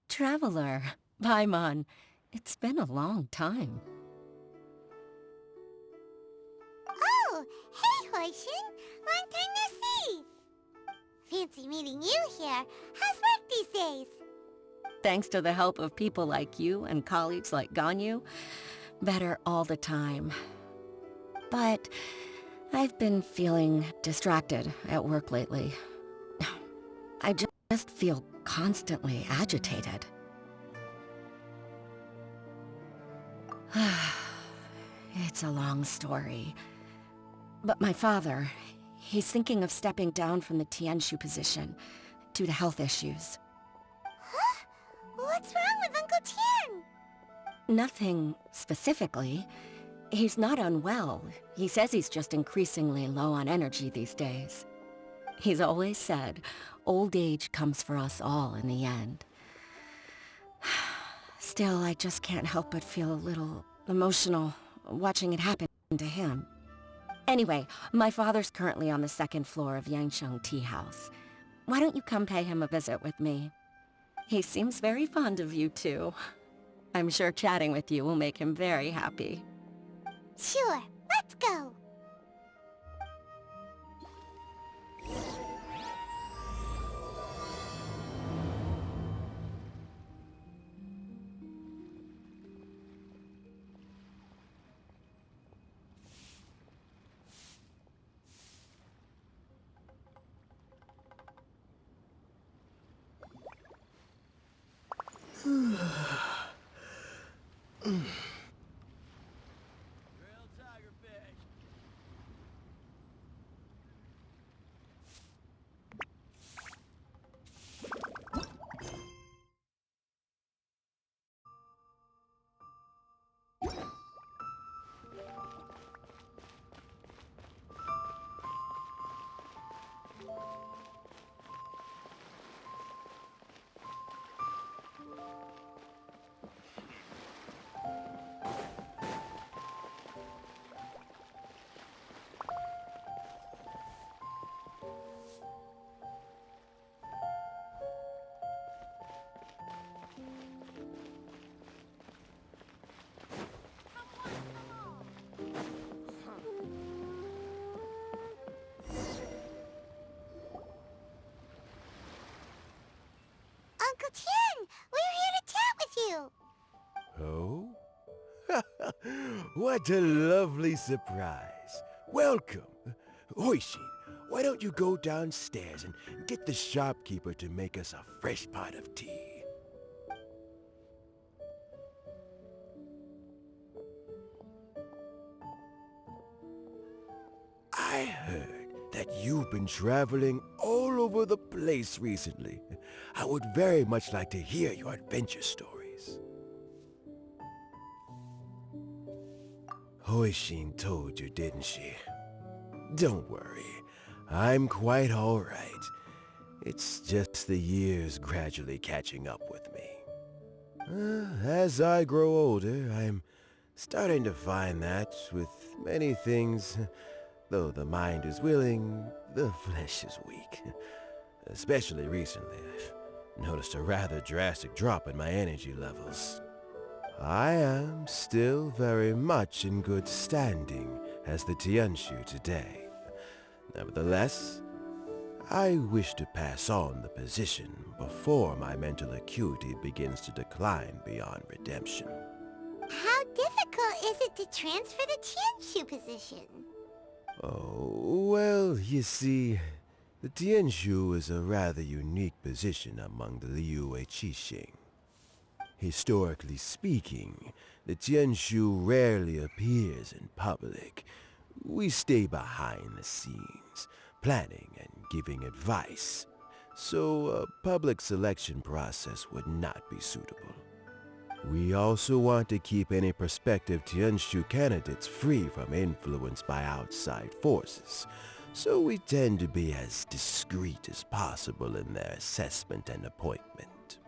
Traveler, Paimon, it's been a long time. Oh, hey, Hoishin! Long time no see! Fancy meeting you here. How's work these days? Thanks to the help of people like you and colleagues like Ganyu, better all the time. But I've been feeling distracted at work lately. I just feel constantly agitated. It's a long story. But my father, he's thinking of stepping down from the Tianshu position due to health issues. Huh? What's wrong with Uncle Tian? Nothing specifically. He's not unwell. He says he's just increasingly low on energy these days. He's always said, old age comes for us all in the end. Still, I just can't help but feel a little emotional watching it happen to him. Anyway, my father's currently on the second floor of Yangsheng Tea House. Why don't you come pay him a visit with me? He seems very fond of you, too. I'm sure chatting with you will make him very happy. Sure, let's go! Uncle Tian, we're here to chat with you! Oh? What a lovely surprise. Welcome. Hoishin, why don't you go downstairs and get the shopkeeper to make us a fresh pot of tea? I heard that you've been traveling all over the place recently. I would very much like to hear your adventure stories. Hoishin told you, didn't she? Don't worry, I'm quite all right. It's just the years gradually catching up with me. As I grow older, I'm starting to find that with many things, though the mind is willing, the flesh is weak. Especially recently, I've noticed a rather drastic drop in my energy levels. I am still very much in good standing as the Tianshu today. Nevertheless, I wish to pass on the position before my mental acuity begins to decline beyond redemption. How difficult is it to transfer the Tianshu position? Oh, well, you see, the Tianshu is a rather unique position among the Liyue Qixing. Historically speaking, the Tianshu rarely appears in public. We stay behind the scenes, planning and giving advice. so a public selection process would not be suitable. We also want to keep any prospective Tianshu candidates free from influence by outside forces, so we tend to be as discreet as possible in their assessment and appointment.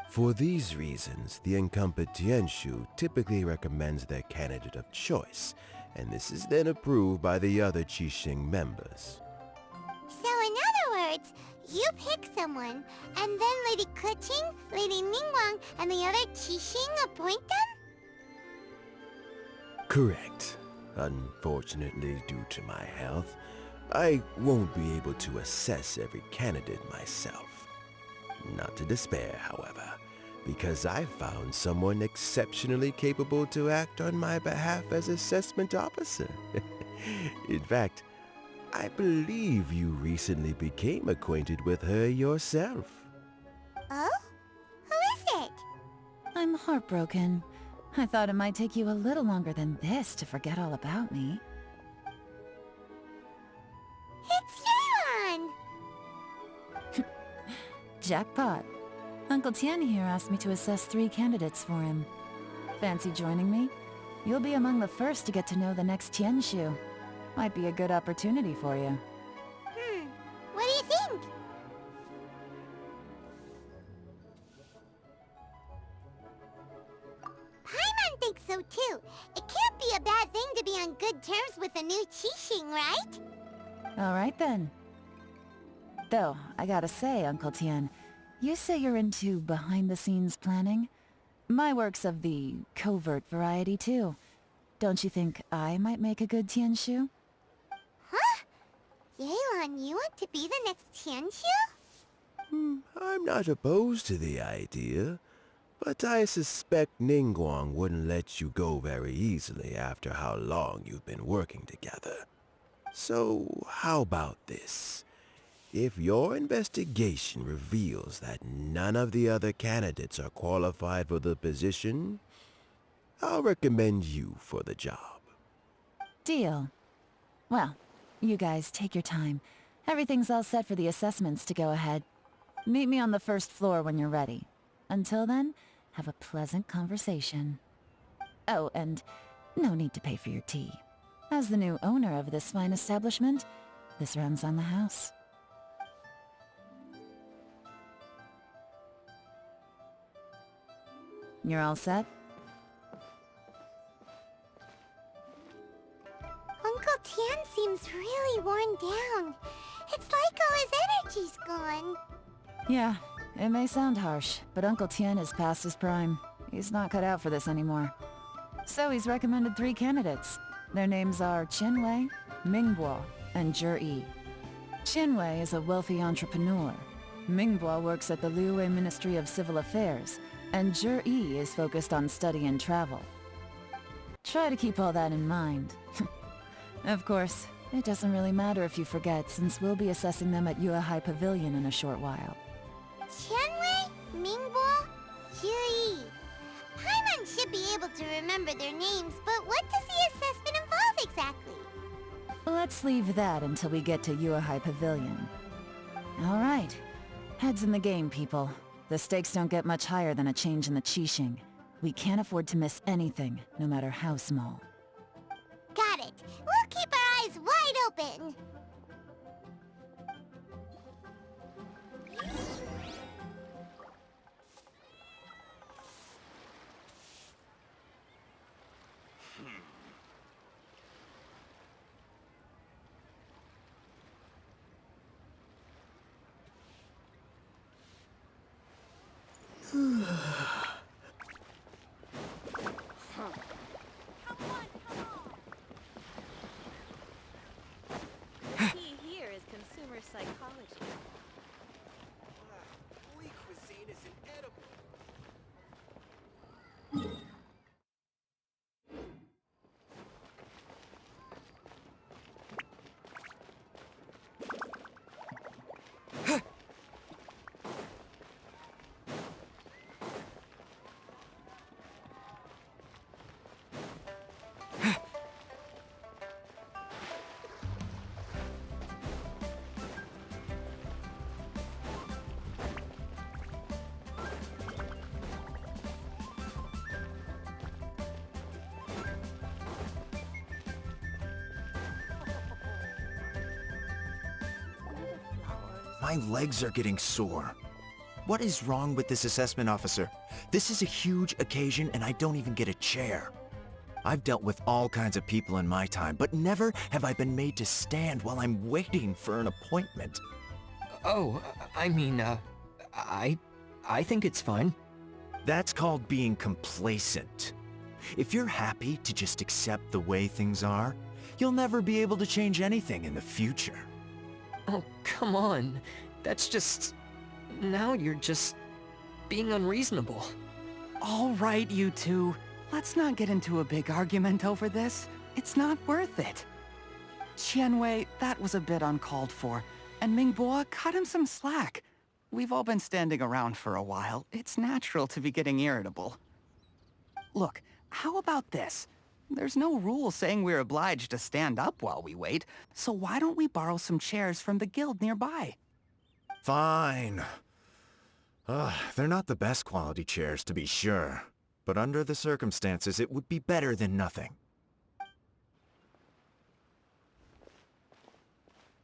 For these reasons, the incumbent Tianshu typically recommends their candidate of choice, and this is then approved by the other Qixing members. So in other words, you pick someone, and then Lady Keqing, Lady Ningguang, and the other Qixing appoint them? Correct. Unfortunately, due to my health, I won't be able to assess every candidate myself. Not to despair, however, because I found someone exceptionally capable to act on my behalf as assessment officer. In fact, I believe you recently became acquainted with her yourself. Oh? Who is it? I'm heartbroken. I thought it might take you a little longer than this to forget all about me. It's Yelan! Jackpot. Uncle Tian here asked me to assess 3 candidates for him. Fancy joining me? You'll be among the first to get to know the next Tianshu. Might be a good opportunity for you. What do you think? Paimon thinks so too. It can't be a bad thing to be on good terms with a new Qixing, right? Alright then. Though, I gotta say, Uncle Tian, you say you're into behind-the-scenes planning? My work's of the covert variety too. Don't you think I might make a good Tianshu? Huh? Yelan, you want to be the next Tianshu? I'm not opposed to the idea, but I suspect Ningguang wouldn't let you go very easily after how long you've been working together. So, how about this? If your investigation reveals that none of the other candidates are qualified for the position, I'll recommend you for the job. Deal. Well, you guys take your time. Everything's all set for the assessments to go ahead. Meet me on the first floor when you're ready. Until then, have a pleasant conversation. Oh, and no need to pay for your tea. As the new owner of this fine establishment, this runs on the house. You're all set? Uncle Tian seems really worn down. It's like all his energy's gone. Yeah, it may sound harsh, but Uncle Tian is past his prime. He's not cut out for this anymore. So he's recommended 3 candidates. Their names are Qinwei, Mingbo, and Zhi. Qinwei is a wealthy entrepreneur. Mingbo works at the Liyue Ministry of Civil Affairs, and Zhi is focused on study and travel. Try to keep all that in mind. Of course, it doesn't really matter if you forget, since we'll be assessing them at Yuehai Pavilion in a short while. Qianwei, Mingbo, Zhi. Paimon should be able to remember their names, but what does the assessment involve exactly? Let's leave that until we get to Yuehai Pavilion. Alright. Heads in the game, people. The stakes don't get much higher than a change in the Qixing. We can't afford to miss anything, no matter how small. Got it. We'll keep our eyes wide open. Come on, My legs are getting sore. What is wrong with this assessment officer? This is a huge occasion and I don't even get a chair. I've dealt with all kinds of people in my time, but never have I been made to stand while I'm waiting for an appointment. Oh, I mean, I think it's fine. That's called being complacent. If you're happy to just accept the way things are, you'll never be able to change anything in the future. Oh, come on. That's just... Now you're just... being unreasonable. All right, you two. Let's not get into a big argument over this. It's not worth it. Qianwei, that was a bit uncalled for. And Mingbo, cut him some slack. We've all been standing around for a while. It's natural to be getting irritable. Look, how about this? There's no rule saying we're obliged to stand up while we wait, so why don't we borrow some chairs from the guild nearby? Fine. They're not the best quality chairs, to be sure. But under the circumstances, it would be better than nothing.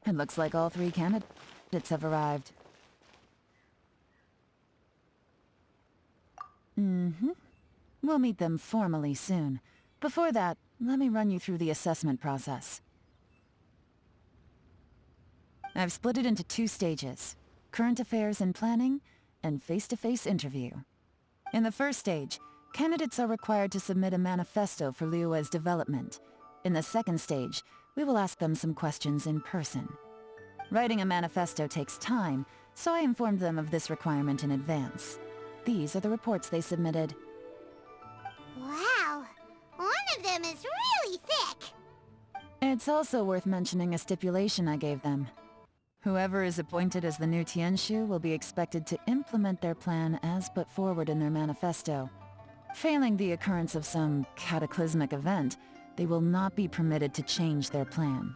It looks like all 3 candidates have arrived. We'll meet them formally soon. Before that, let me run you through the assessment process. I've split it into 2 stages: current affairs and planning, and face-to-face interview. In the first stage, candidates are required to submit a manifesto for Liyue's development. In the second stage, we will ask them some questions in person. Writing a manifesto takes time, so I informed them of this requirement in advance. These are the reports they submitted. Wow, one of them is really thick. It's also worth mentioning a stipulation I gave them. Whoever is appointed as the new Tianshu will be expected to implement their plan as put forward in their manifesto. Failing the occurrence of some cataclysmic event, they will not be permitted to change their plan.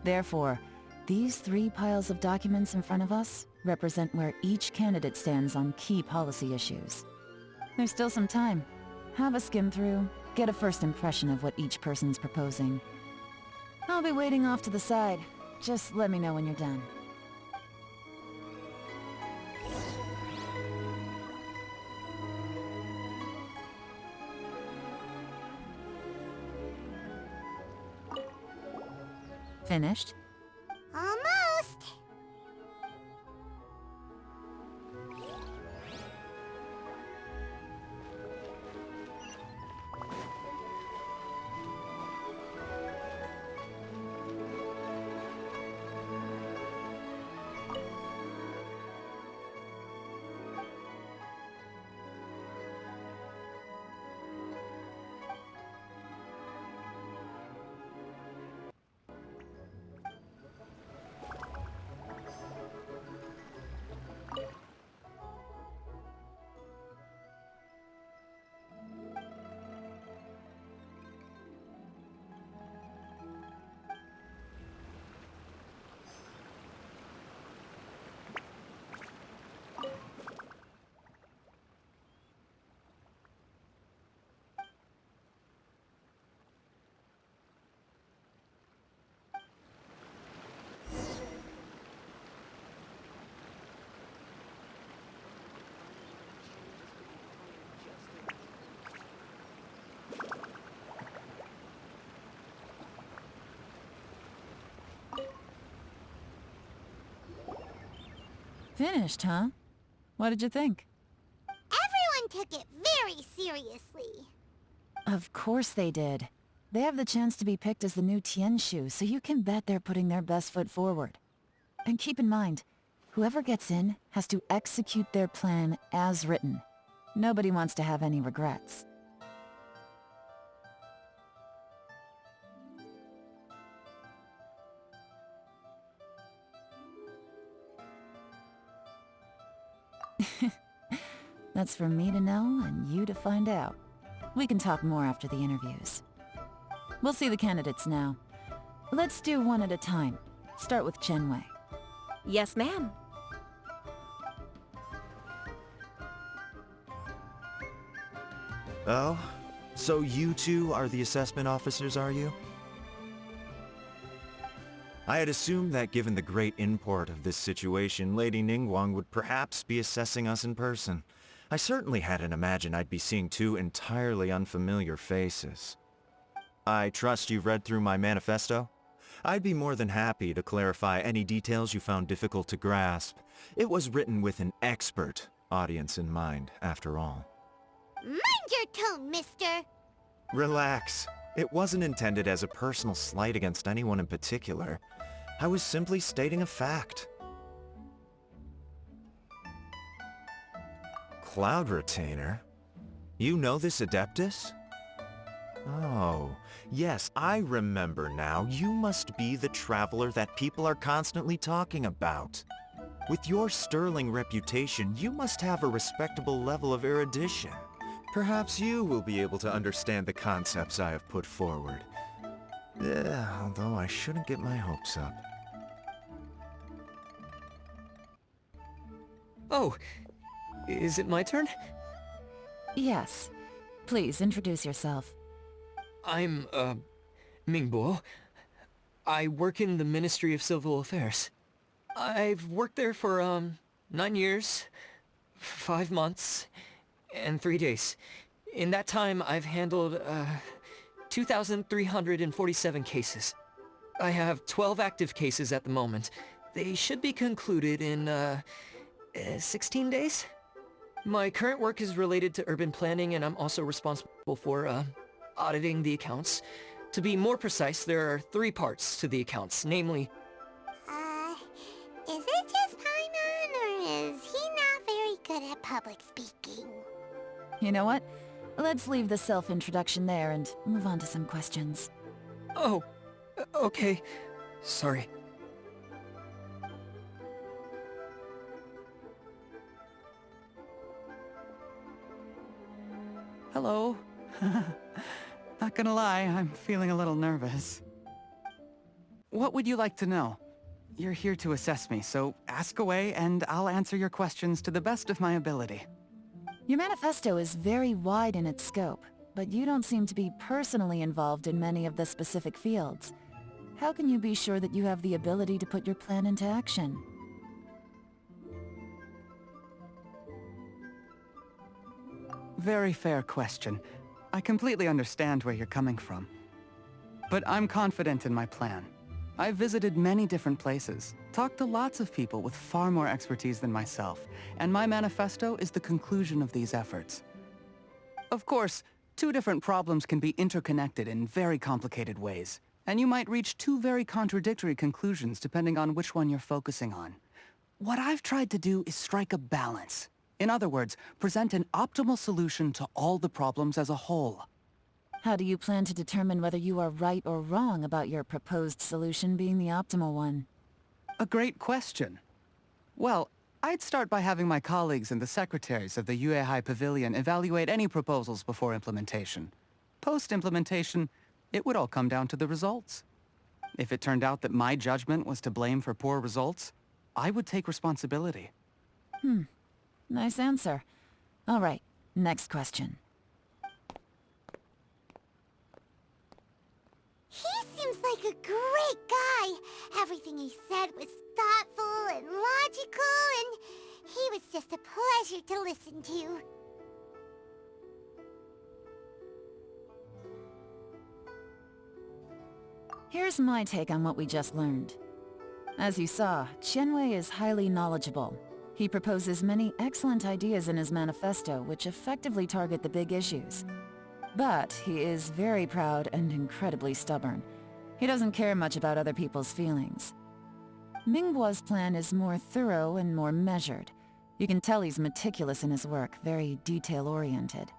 Therefore, these 3 piles of documents in front of us represent where each candidate stands on key policy issues. There's still some time. Have a skim through, get a first impression of what each person's proposing. I'll be waiting off to the side. Just let me know when you're done. Finished? Almost. Finished, huh? What did you think? Everyone took it very seriously. Of course they did. They have the chance to be picked as the new Tianshu, so you can bet they're putting their best foot forward. And keep in mind, whoever gets in has to execute their plan as written. Nobody wants to have any regrets. That's for me to know and you to find out. We can talk more after the interviews. We'll see the candidates now. Let's do one at a time. Start with Qianwei. Yes, ma'am. Oh? So you 2 are the assessment officers, are you? I had assumed that given the great import of this situation, Lady Ningguang would perhaps be assessing us in person. I certainly hadn't imagined I'd be seeing two entirely unfamiliar faces. I trust you've read through my manifesto? I'd be more than happy to clarify any details you found difficult to grasp. It was written with an expert audience in mind, after all. Mind your tone, mister! Relax. It wasn't intended as a personal slight against anyone in particular. I was simply stating a fact. Cloud Retainer? You know this Adeptus? Oh, yes, I remember now. You must be the traveler that people are constantly talking about. With your sterling reputation, you must have a respectable level of erudition. Perhaps you will be able to understand the concepts I have put forward. Although I shouldn't get my hopes up. Oh, is it my turn? Yes. Please, introduce yourself. I'm, Mingbo. I work in the Ministry of Civil Affairs. I've worked there for, 9 years, 5 months, and 3 days. In that time, I've handled, 2,347 cases. I have 12 active cases at the moment. They should be concluded in, 16 days? My current work is related to urban planning, and I'm also responsible for, auditing the accounts. To be more precise, there are 3 parts to the accounts, namely... Is it just Paimon, or is he not very good at public speaking? You know what? Let's leave the self-introduction there and move on to some questions. Oh, okay. Sorry. Hello. Not gonna lie, I'm feeling a little nervous. What would you like to know? You're here to assess me, so ask away and I'll answer your questions to the best of my ability. Your manifesto is very wide in its scope, but you don't seem to be personally involved in many of the specific fields. How can you be sure that you have the ability to put your plan into action? Very fair question. I completely understand where you're coming from. But I'm confident in my plan. I've visited many different places, talked to lots of people with far more expertise than myself, and my manifesto is the conclusion of these efforts. Of course, 2 different problems can be interconnected in very complicated ways, and you might reach 2 very contradictory conclusions depending on which one you're focusing on. What I've tried to do is strike a balance. In other words, present an optimal solution to all the problems as a whole. How do you plan to determine whether you are right or wrong about your proposed solution being the optimal one? A great question. Well, I'd start by having my colleagues and the secretaries of the Yuehai Pavilion evaluate any proposals before implementation. Post-implementation, it would all come down to the results. If it turned out that my judgment was to blame for poor results, I would take responsibility. Nice answer. All right, next question. He seems like a great guy. Everything he said was thoughtful and logical, and he was just a pleasure to listen to. Here's my take on what we just learned. As you saw, Qianwei is highly knowledgeable. He proposes many excellent ideas in his manifesto which effectively target the big issues. But he is very proud and incredibly stubborn. He doesn't care much about other people's feelings. Mingbo's plan is more thorough and more measured. You can tell he's meticulous in his work, very detail-oriented.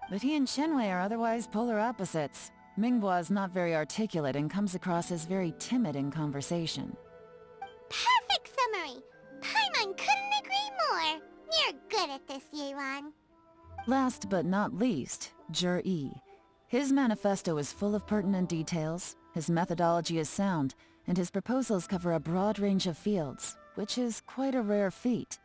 But he and Qianwei are otherwise polar opposites. Mingbo is not very articulate and comes across as very timid in conversation. Perfect summary! Paimon couldn't agree more! You're good at this, Yuan. Last but not least, Yi. His manifesto is full of pertinent details, his methodology is sound, and his proposals cover a broad range of fields, which is quite a rare feat.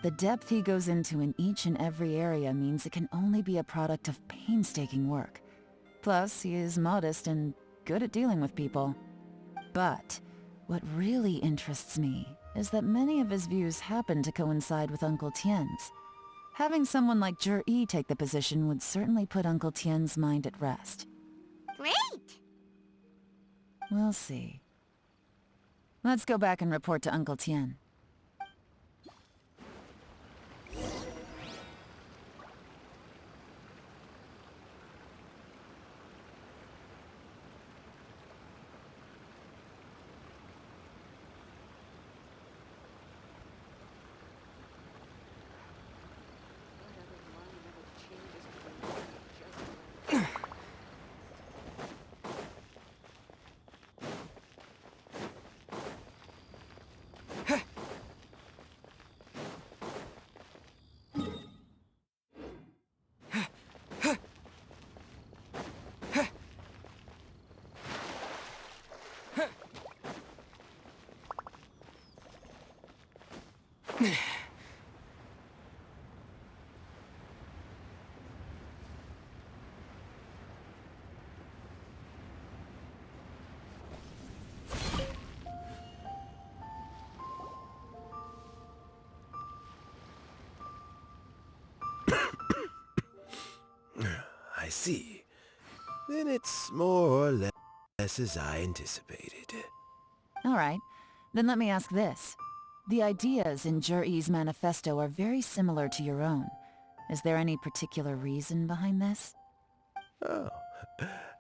The depth he goes into in each and every area means it can only be a product of painstaking work. Plus, he is modest and good at dealing with people. But What really interests me is that many of his views happen to coincide with Uncle Tien's. Having someone like Jur-E take the position would certainly put Uncle Tien's mind at rest. Great! We'll see. Let's go back and report to Uncle Tien. I see. Then it's more or less as I anticipated. Alright, then let me ask this. The ideas in Jur-E's manifesto are very similar to your own. Is there any particular reason behind this? Oh,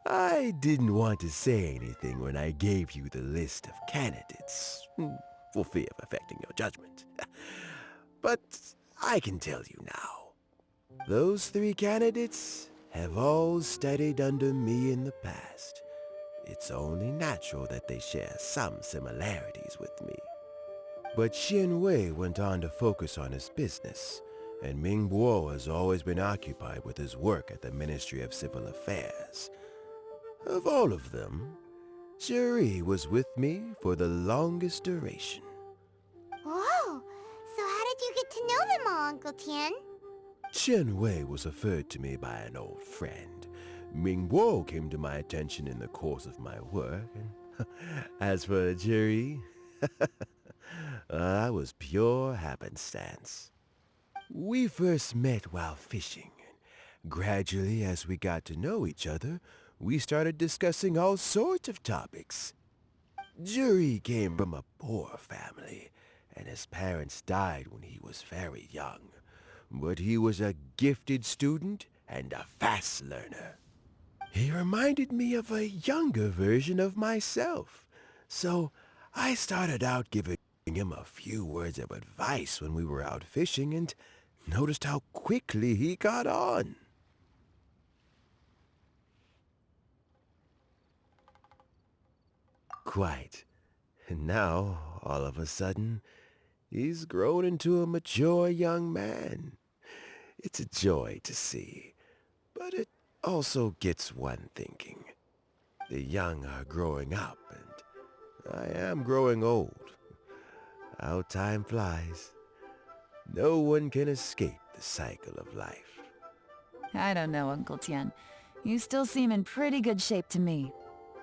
I didn't want to say anything when I gave you the list of candidates, for fear of affecting your judgment. But I can tell you now. Those 3 candidates have all studied under me in the past. It's only natural that they share some similarities with me. But Xian Wei went on to focus on his business, and Ming Guo has always been occupied with his work at the Ministry of Civil Affairs. Of all of them, Juri was with me for the longest duration. Whoa! So how did you get to know them all, Uncle Tien? Xian Wei was referred to me by an old friend. Ming Guo came to my attention in the course of my work, and as for Juri, I was pure happenstance. We first met while fishing, and gradually as we got to know each other, we started discussing all sorts of topics. Juri came from a poor family, and his parents died when he was very young. But he was a gifted student and a fast learner. He reminded me of a younger version of myself, so I started out giving him a few words of advice when we were out fishing and noticed how quickly he got on. Quite. And now, all of a sudden, he's grown into a mature young man. It's a joy to see, but it also gets one thinking. The young are growing up, and I am growing old. How time flies. No one can escape the cycle of life. I don't know, Uncle Tien. You still seem in pretty good shape to me.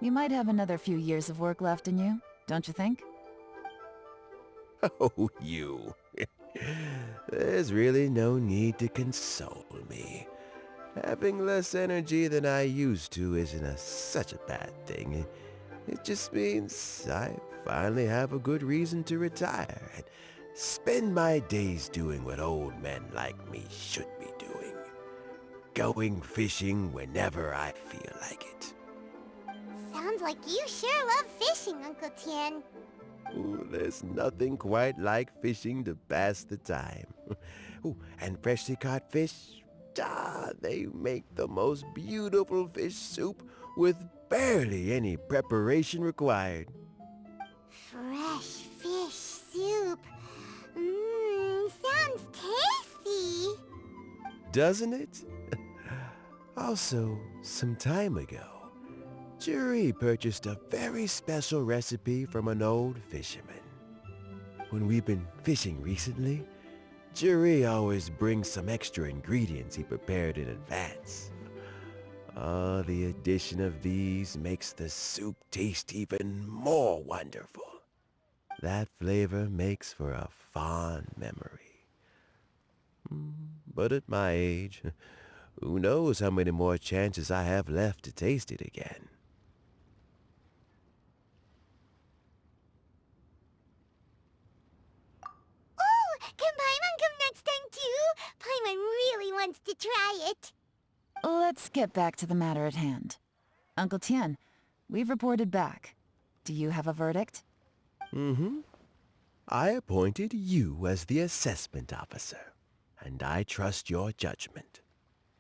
You might have another few years of work left in you, don't you think? Oh, you. There's really no need to console me. Having less energy than I used to isn't such a bad thing. It just means I finally have a good reason to retire and spend my days doing what old men like me should be doing. Going fishing whenever I feel like it. Sounds like you sure love fishing, Uncle Tien. Ooh, there's nothing quite like fishing to pass the time. Ooh, and freshly caught fish, they make the most beautiful fish soup with barely any preparation required. Fresh fish soup. Sounds tasty. Doesn't it? Also, some time ago, Juri purchased a very special recipe from an old fisherman. When we've been fishing recently, Juri always brings some extra ingredients he prepared in advance. The addition of these makes the soup taste even more wonderful. that flavor makes for a fond memory. But at my age, who knows how many more chances I have left to taste it again. Oh, can Paimon come next time too? Paimon really wants to try it. Let's get back to the matter at hand. Uncle Tien, we've reported back. Do you have a verdict? I appointed you as the assessment officer, and I trust your judgment.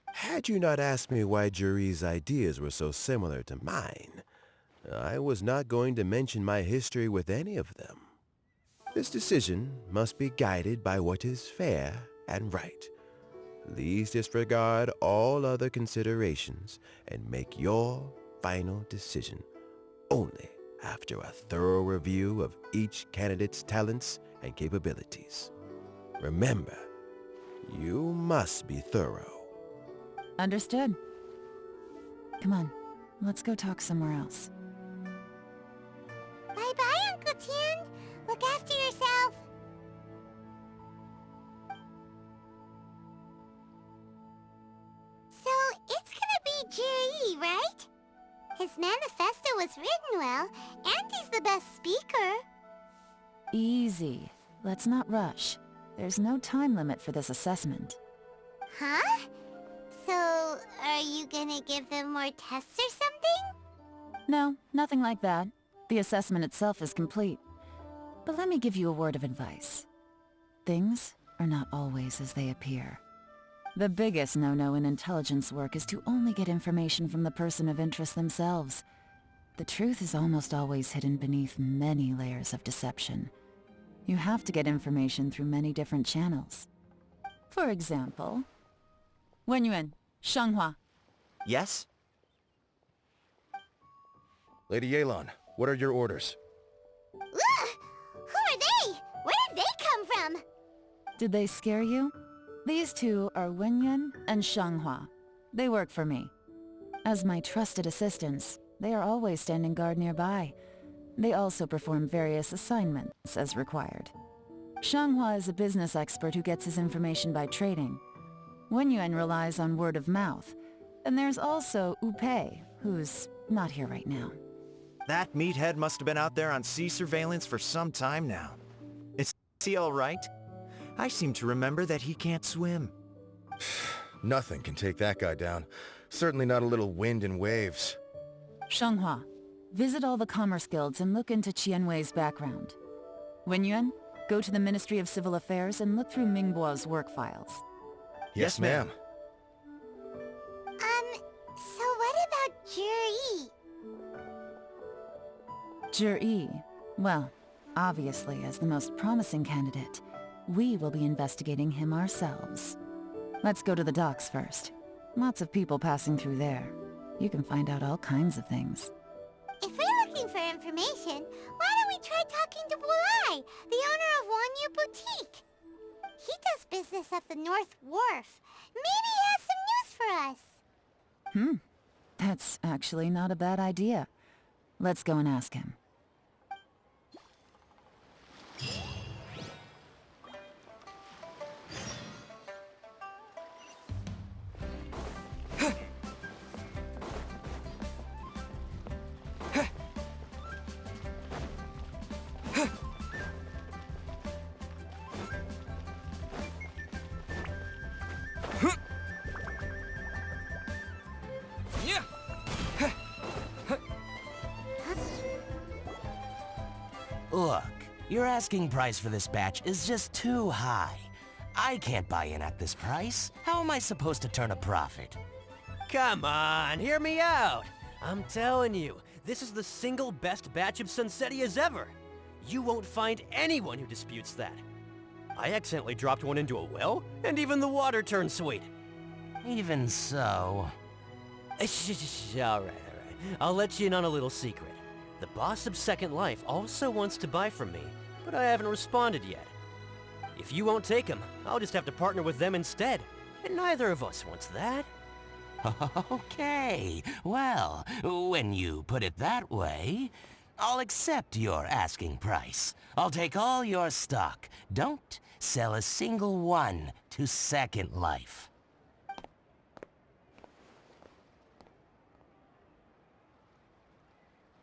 Had you not asked me why Juri's ideas were so similar to mine, I was not going to mention my history with any of them. This decision must be guided by what is fair and right. Please disregard all other considerations and make your final decision only after a thorough review of each candidate's talents and capabilities. Remember, you must be thorough. Understood. Come on, let's go talk somewhere else. Bye-bye, Uncle Tien. Look after yourself. So, it's gonna be Jiri, right? His manifesto was written well, and he's the best speaker. Easy. Let's not rush. There's no time limit for this assessment. Huh? So, are you gonna give them more tests or something? No, nothing like that. The assessment itself is complete. But let me give you a word of advice. Things are not always as they appear. The biggest no-no in intelligence work is to only get information from the person of interest themselves. The truth is almost always hidden beneath many layers of deception. You have to get information through many different channels. For example, Wenyuan, Shanghua. Yes? Lady Yelan, what are your orders? Ugh! Who are they? Where did they come from? Did they scare you? These two are Wenyuan and Shanghua. They work for me. As my trusted assistants, they are always standing guard nearby. They also perform various assignments as required. Shanghua is a business expert who gets his information by trading. Wenyuan relies on word of mouth. And there's also Upei, who's not here right now. That meathead must have been out there on sea surveillance for some time now. Is he all right? I seem to remember that he can't swim. Nothing can take that guy down. Certainly not a little wind and waves. Shanghua, visit all the commerce guilds and look into Qianwei's background. Wenyuan, go to the Ministry of Civil Affairs and look through Mingbo's work files. Yes, ma'am. So what about Jiri? Jiri, well, obviously as the most promising candidate, we will be investigating him ourselves. Let's go to the docks first. Lots of people passing through there. You can find out all kinds of things. If we're looking for information, why don't we try talking to Bulai, the owner of Wanyu Boutique? He does business at the North Wharf. Maybe he has some news for us. That's actually not a bad idea. Let's go and ask him. Look, your asking price for this batch is just too high. I can't buy in at this price. How am I supposed to turn a profit? Come on, hear me out. I'm telling you, this is the single best batch of Sunsettias ever. You won't find anyone who disputes that. I accidentally dropped one into a well, and even the water turned sweet. Even so... All right. I'll let you in on a little secret. The boss of Second Life also wants to buy from me, but I haven't responded yet. If you won't take him, I'll just have to partner with them instead, and neither of us wants that. Okay, well, when you put it that way, I'll accept your asking price. I'll take all your stock. Don't sell a single one to Second Life.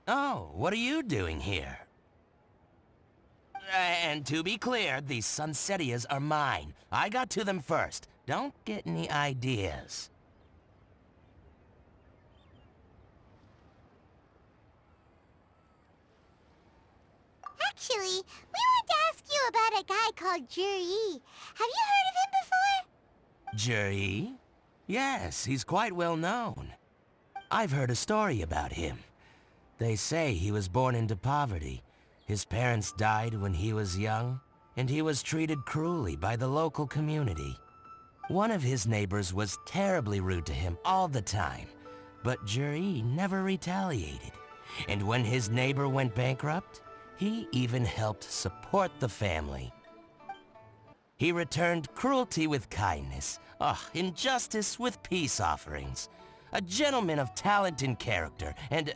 Oh, what are you doing here? And to be clear, these Sunsetias are mine. I got to them first. Don't get any ideas. Actually, we want to ask you about a guy called Juri. Have you heard of him before? Juri? Yes, he's quite well known. I've heard a story about him. They say he was born into poverty. His parents died when he was young, and he was treated cruelly by the local community. One of his neighbors was terribly rude to him all the time, but Juri never retaliated. And when his neighbor went bankrupt, he even helped support the family. He returned cruelty with kindness, injustice with peace offerings. A gentleman of talent and character, and...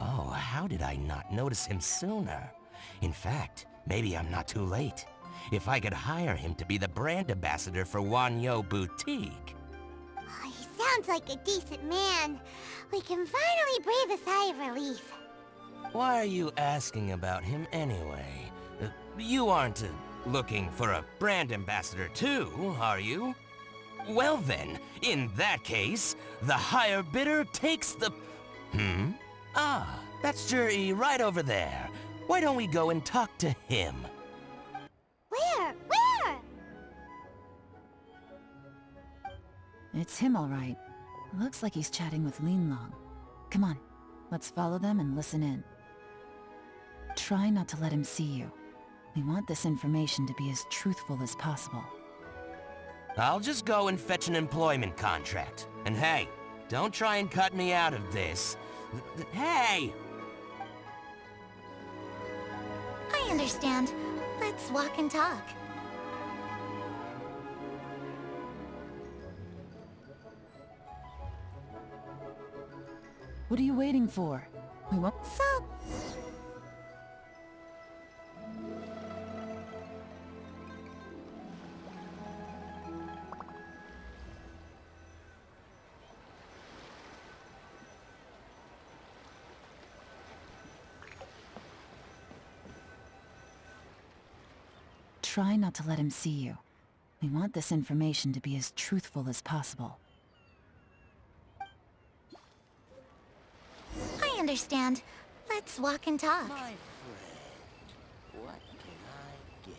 oh, how did I not notice him sooner? In fact, maybe I'm not too late. If I could hire him to be the brand ambassador for Wanyo Boutique. Oh, he sounds like a decent man. We can finally breathe a sigh of relief. Why are you asking about him anyway? You aren't looking for a brand ambassador too, are you? Well then, in that case, the higher bidder takes the... Ah, that's Juri right over there. Why don't we go and talk to him? Where? Where? It's him, all right. Looks like he's chatting with Linlong. Come on, let's follow them and listen in. Try not to let him see you. We want this information to be as truthful as possible. I'll just go and fetch an employment contract. And hey, don't try and cut me out of this. Hey! I understand. Let's walk and talk. What are you waiting for? We won't... So... Try not to let him see you. We want this information to be as truthful as possible. I understand. Let's walk and talk. My friend, what can I get you?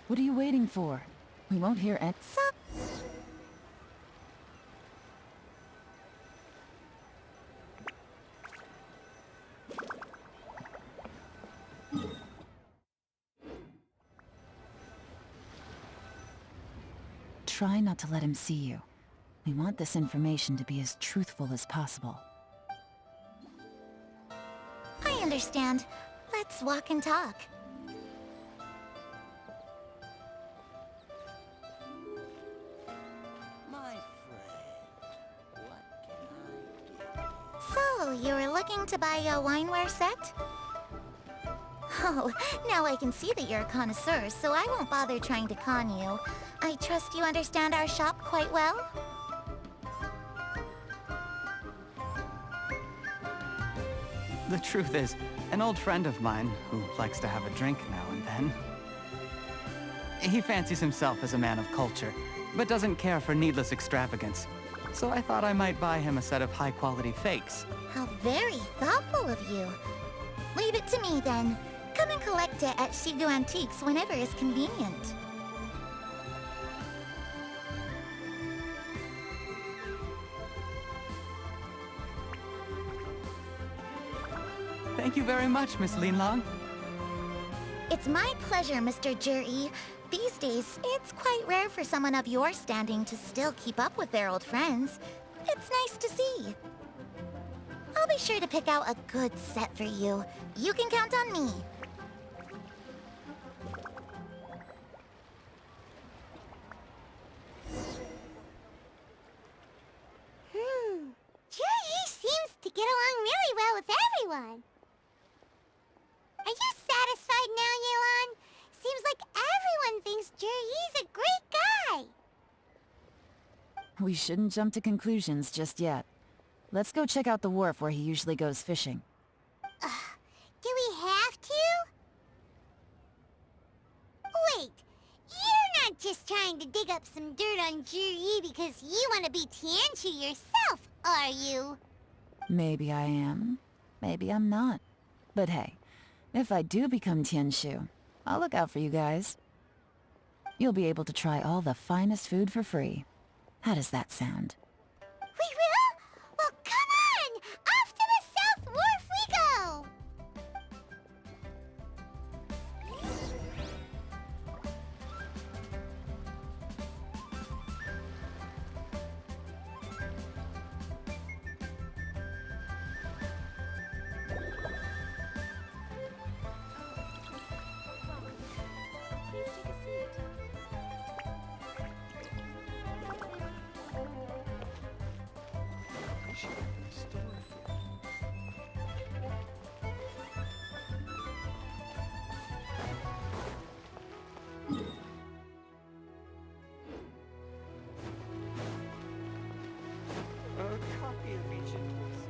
What are you waiting for? We won't hear any... So... Try not to let him see you. We want this information to be as truthful as possible. I understand. Let's walk and talk. My friend, what can I get you? So, you were looking to buy a wineware set? Oh, now I can see that you're a connoisseur, so I won't bother trying to con you. I trust you understand our shop quite well? The truth is, an old friend of mine, who likes to have a drink now and then, he fancies himself as a man of culture, but doesn't care for needless extravagance. So I thought I might buy him a set of high-quality fakes. How very thoughtful of you. Leave it to me, then. Come and collect it at Shigu Antiques whenever is convenient. Thank you very much, Miss Linlong. It's my pleasure, Mr. Juri. These days, it's quite rare for someone of your standing to still keep up with their old friends. It's nice to see. I'll be sure to pick out a good set for you. You can count on me. Juri! everyone. Are you satisfied now, Yelan? Seems like everyone thinks Juri's a great guy. We shouldn't jump to conclusions just yet. Let's go check out the wharf where he usually goes fishing. Do we have to? Wait, you're not just trying to dig up some dirt on Juri because you want to be Tianshu yourself, are you? Maybe I am. Maybe I'm not. But hey, if I do become Tianshu, I'll look out for you guys. You'll be able to try all the finest food for free. How does that sound? We will? Well, come on! Off to the South Wharf we go! Copy of ancient voices.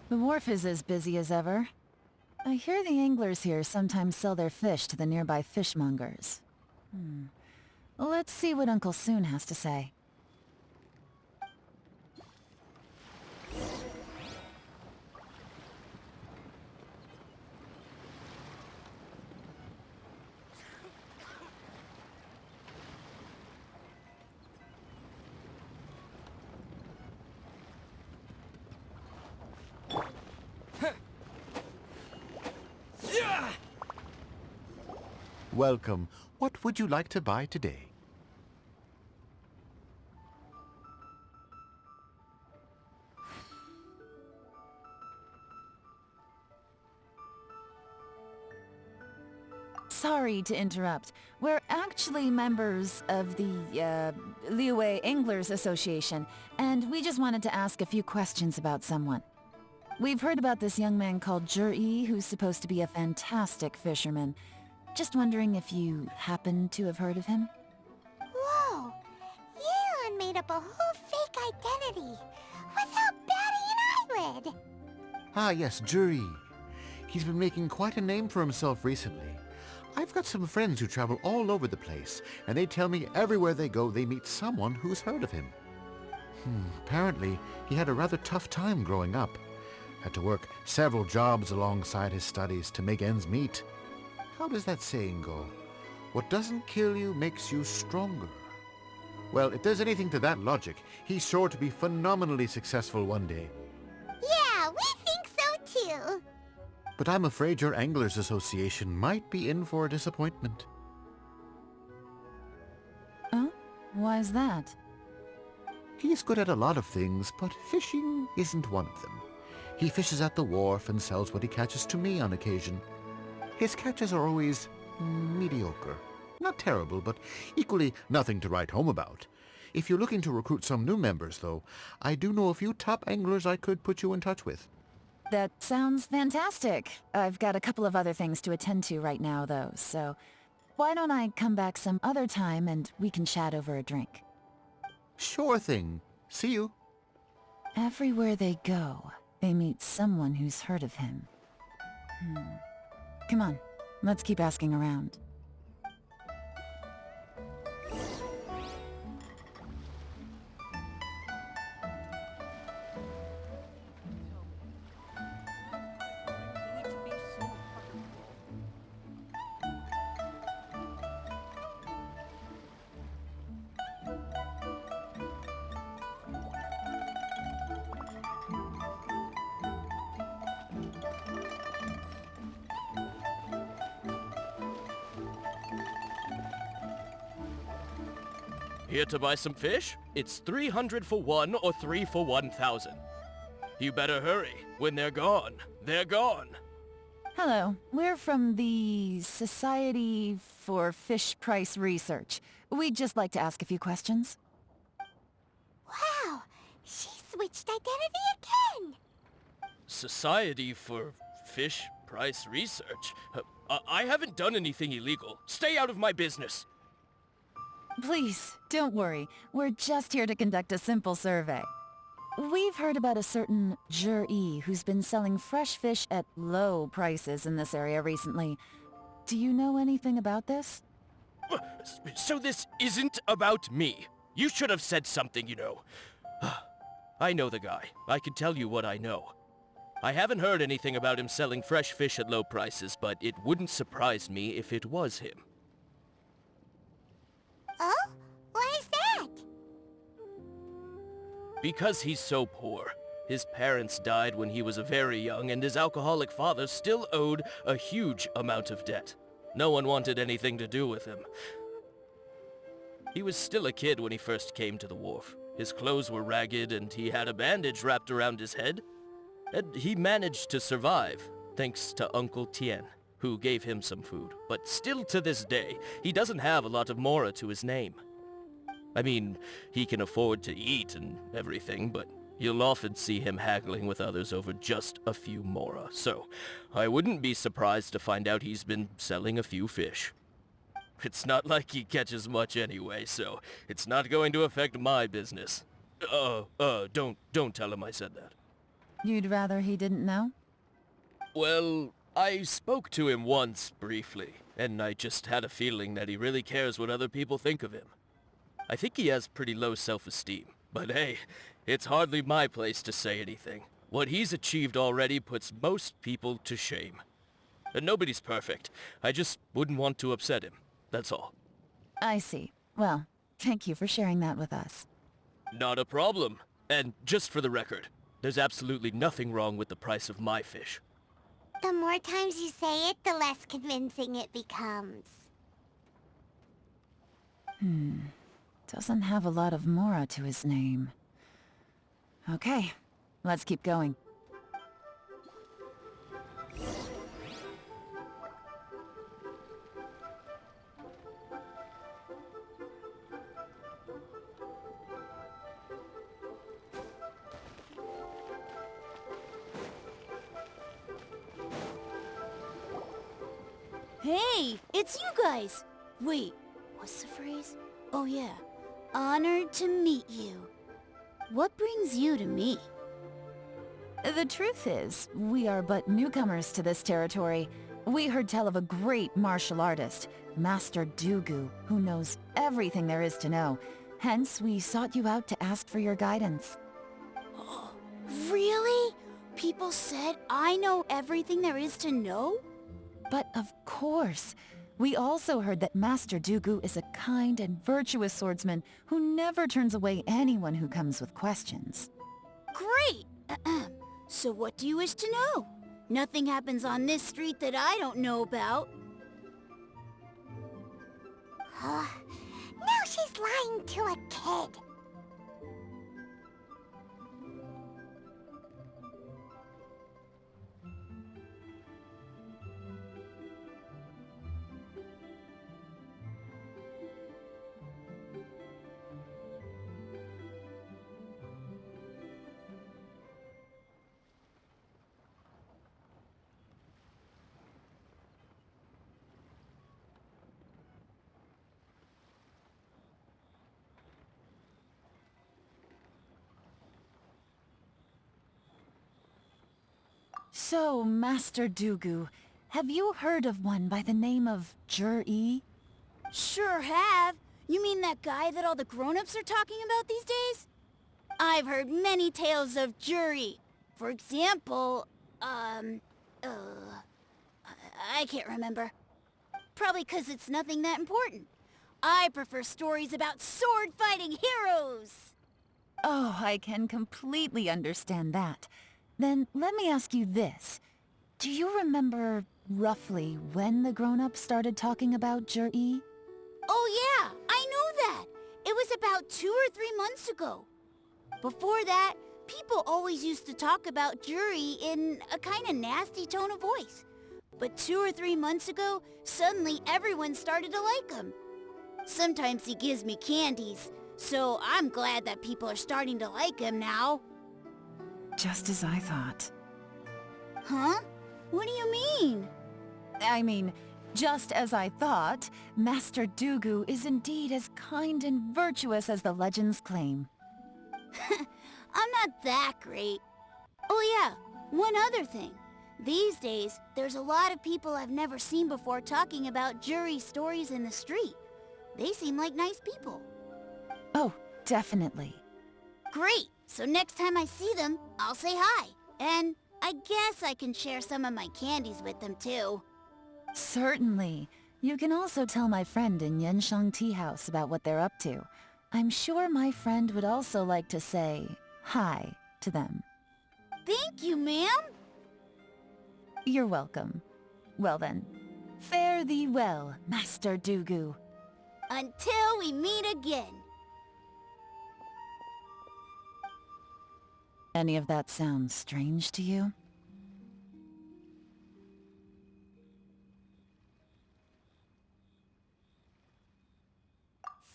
The wharf is as busy as ever. I hear the anglers here sometimes sell their fish to the nearby fishmongers. Let's see what Uncle Soon has to say. Welcome. What would you like to buy today? Sorry to interrupt. We're actually members of the, Liyue Anglers Association, and we just wanted to ask a few questions about someone. We've heard about this young man called Juri, who's supposed to be a fantastic fisherman. Just wondering if you happen to have heard of him? Whoa! Yelan made up a whole fake identity without batting an eyelid! Ah, yes, Juri. He's been making quite a name for himself recently. I've got some friends who travel all over the place, and they tell me everywhere they go they meet someone who's heard of him. Apparently, he had a rather tough time growing up. Had to work several jobs alongside his studies to make ends meet. How does that saying go? What doesn't kill you makes you stronger. Well, if there's anything to that logic, he's sure to be phenomenally successful one day. Yeah, we think so too! But I'm afraid your Anglers Association might be in for a disappointment. Oh? Why is that? He's good at a lot of things, but fishing isn't one of them. He fishes at the wharf and sells what he catches to me on occasion. His catches are always mediocre. Not terrible, but equally nothing to write home about. If you're looking to recruit some new members, though, I do know a few top anglers I could put you in touch with. That sounds fantastic. I've got a couple of other things to attend to right now, though, so why don't I come back some other time and we can chat over a drink? Sure thing. See you. Everywhere they go, they meet someone who's heard of him. Come on, let's keep asking around. Here to buy some fish? It's 300 for one or 3 for 1,000. You better hurry. When they're gone, they're gone. Hello, we're from the Society for Fish Price Research. We'd just like to ask a few questions. Wow, she switched identity again! Society for Fish Price Research? I haven't done anything illegal. Stay out of my business. Please, don't worry. We're just here to conduct a simple survey. We've heard about a certain Jur-E who's been selling fresh fish at low prices in this area recently. Do you know anything about this? So this isn't about me. You should have said something, you know. I know the guy. I can tell you what I know. I haven't heard anything about him selling fresh fish at low prices, but it wouldn't surprise me if it was him. Oh? Why is that? Because he's so poor. His parents died when he was very young, and his alcoholic father still owed a huge amount of debt. No one wanted anything to do with him. He was still a kid when he first came to the wharf. His clothes were ragged, and he had a bandage wrapped around his head. And he managed to survive, thanks to Uncle Tien, who gave him some food. But still to this day, he doesn't have a lot of mora to his name. I mean, he can afford to eat and everything, but you'll often see him haggling with others over just a few mora. So, I wouldn't be surprised to find out he's been selling a few fish. It's not like he catches much anyway, so it's not going to affect my business. Don't tell him I said that. You'd rather he didn't know? Well, I spoke to him once, briefly, and I just had a feeling that he really cares what other people think of him. I think he has pretty low self-esteem, but hey, it's hardly my place to say anything. What he's achieved already puts most people to shame. And nobody's perfect. I just wouldn't want to upset him, that's all. I see. Well, thank you for sharing that with us. Not a problem. And just for the record, there's absolutely nothing wrong with the price of my fish. The more times you say it, the less convincing it becomes. Doesn't have a lot of mora to his name. Okay, let's keep going. Hey, it's you guys! Wait, what's the phrase? Oh yeah, honored to meet you. What brings you to me? The truth is, we are but newcomers to this territory. We heard tell of a great martial artist, Master Dugu, who knows everything there is to know. Hence, we sought you out to ask for your guidance. Really? People said I know everything there is to know? But of course, we also heard that Master Dugu is a kind and virtuous swordsman who never turns away anyone who comes with questions. Great! So what do you wish to know? Nothing happens on this street that I don't know about. Now she's lying to a kid. So, Master Dugu, have you heard of one by the name of Jur-E? Sure have. You mean that guy that all the grown-ups are talking about these days? I've heard many tales of Juri. For example, I can't remember. Probably 'cause it's nothing that important. I prefer stories about sword-fighting heroes. Oh, I can completely understand that. Then let me ask you this. Do you remember roughly when the grown-ups started talking about Jur-E? Oh yeah, I know that. It was about 2 or 3 months ago. Before that, people always used to talk about Juri in a kind of nasty tone of voice. But 2 or 3 months ago, suddenly everyone started to like him. Sometimes he gives me candies, so I'm glad that people are starting to like him now. Just as I thought. Huh? What do you mean? I mean, just as I thought, Master Dugu is indeed as kind and virtuous as the legends claim. I'm not that great. Oh yeah, one other thing. These days, there's a lot of people I've never seen before talking about Juri stories in the street. They seem like nice people. Oh, definitely. Great! So next time I see them, I'll say hi. And I guess I can share some of my candies with them too. Certainly. You can also tell my friend in Yansheng Tea House about what they're up to. I'm sure my friend would also like to say hi to them. Thank you, ma'am! You're welcome. Well then, fare thee well, Master Dugu. Until we meet again. Any of that sound strange to you?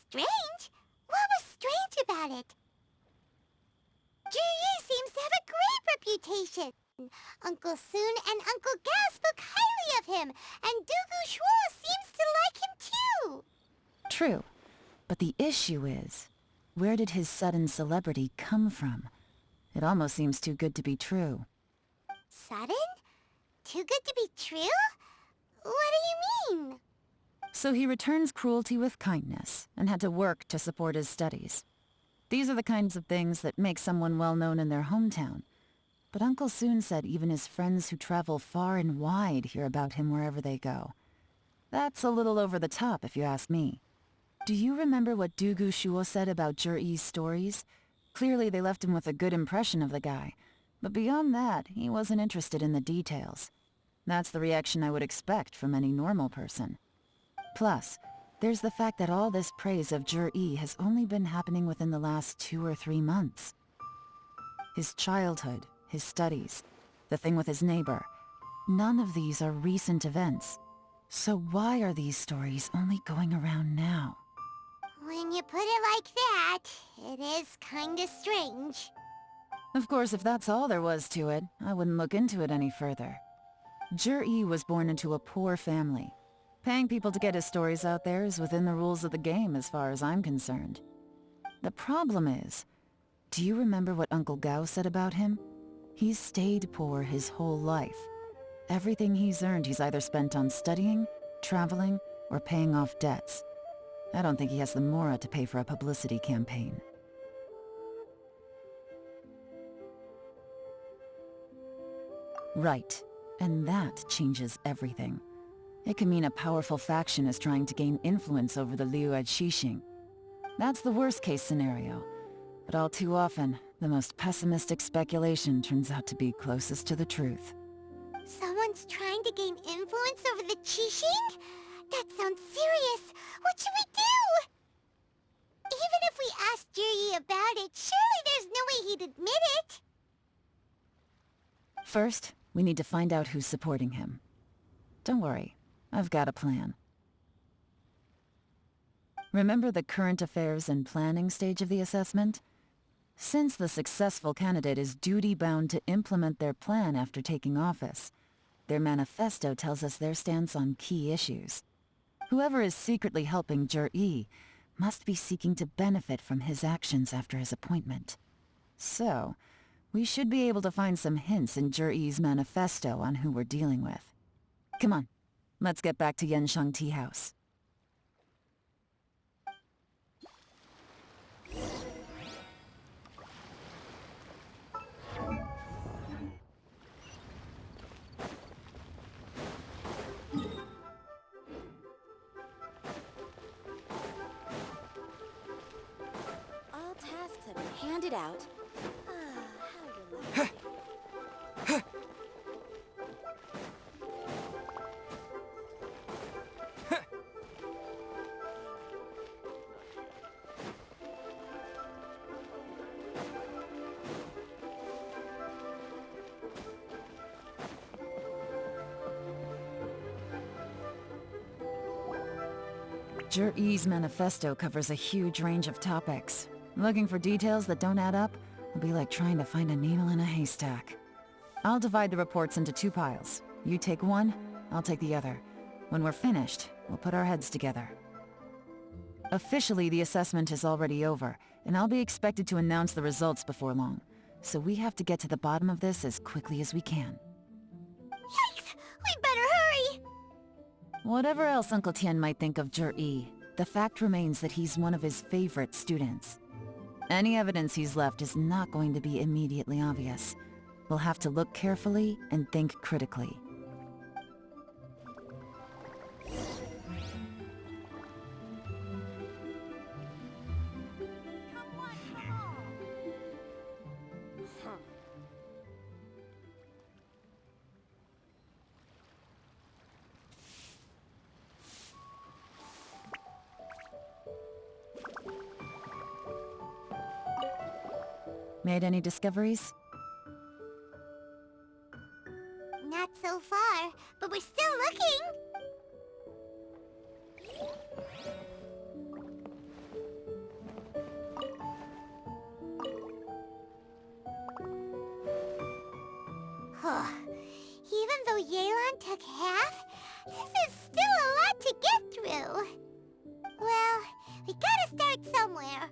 Strange? What was strange about it? Juri seems to have a great reputation. Uncle Soon and Uncle Gao spoke highly of him, and Dugu Shuo seems to like him too. True. But the issue is, where did his sudden celebrity come from? It almost seems too good to be true. Sudden? Too good to be true? What do you mean? So he returns cruelty with kindness, and had to work to support his studies. These are the kinds of things that make someone well known in their hometown. But Uncle Soon said even his friends who travel far and wide hear about him wherever they go. That's a little over the top, if you ask me. Do you remember what Dugu Shuo said about Juri's stories? Clearly they left him with a good impression of the guy. But beyond that, he wasn't interested in the details. That's the reaction I would expect from any normal person. Plus, there's the fact that all this praise of Juri has only been happening within the last 2 or 3 months. His childhood, his studies, the thing with his neighbor, none of these are recent events. So why are these stories only going around now? When you put it like that, it is kinda strange. Of course, if that's all there was to it, I wouldn't look into it any further. Juri was born into a poor family. Paying people to get his stories out there is within the rules of the game as far as I'm concerned. The problem is, do you remember what Uncle Gao said about him? He's stayed poor his whole life. Everything he's earned he's either spent on studying, traveling, or paying off debts. I don't think he has the mora to pay for a publicity campaign. Right, and that changes everything. It can mean a powerful faction is trying to gain influence over the Liu at Xixing. That's the worst-case scenario, but all too often, the most pessimistic speculation turns out to be closest to the truth. Someone's trying to gain influence over the Qixing? That sounds serious. What should we do? Even if we asked Juri about it, surely there's no way he'd admit it. First, we need to find out who's supporting him. Don't worry, I've got a plan. Remember the current affairs and planning stage of the assessment? Since the successful candidate is duty-bound to implement their plan after taking office, their manifesto tells us their stance on key issues. Whoever is secretly helping Juri must be seeking to benefit from his actions after his appointment. So, we should be able to find some hints in Juri's manifesto on who we're dealing with. Come on, let's get back to Yansheng Tea House. All tasks have been handed out. Jur-E's manifesto covers a huge range of topics. Looking for details that don't add up will be like trying to find a needle in a haystack. I'll divide the reports into 2 piles. You take one, I'll take the other. When we're finished, we'll put our heads together. Officially, the assessment is already over, and I'll be expected to announce the results before long. So we have to get to the bottom of this as quickly as we can. Yikes! We better hurry! Whatever else Uncle Tien might think of Jur-E, the fact remains that he's one of his favorite students. Any evidence he's left is not going to be immediately obvious. We'll have to look carefully and think critically. Made any discoveries? Not so far, but we're still looking. Even though Yelan took half, this is still a lot to get through. Well, we gotta start somewhere.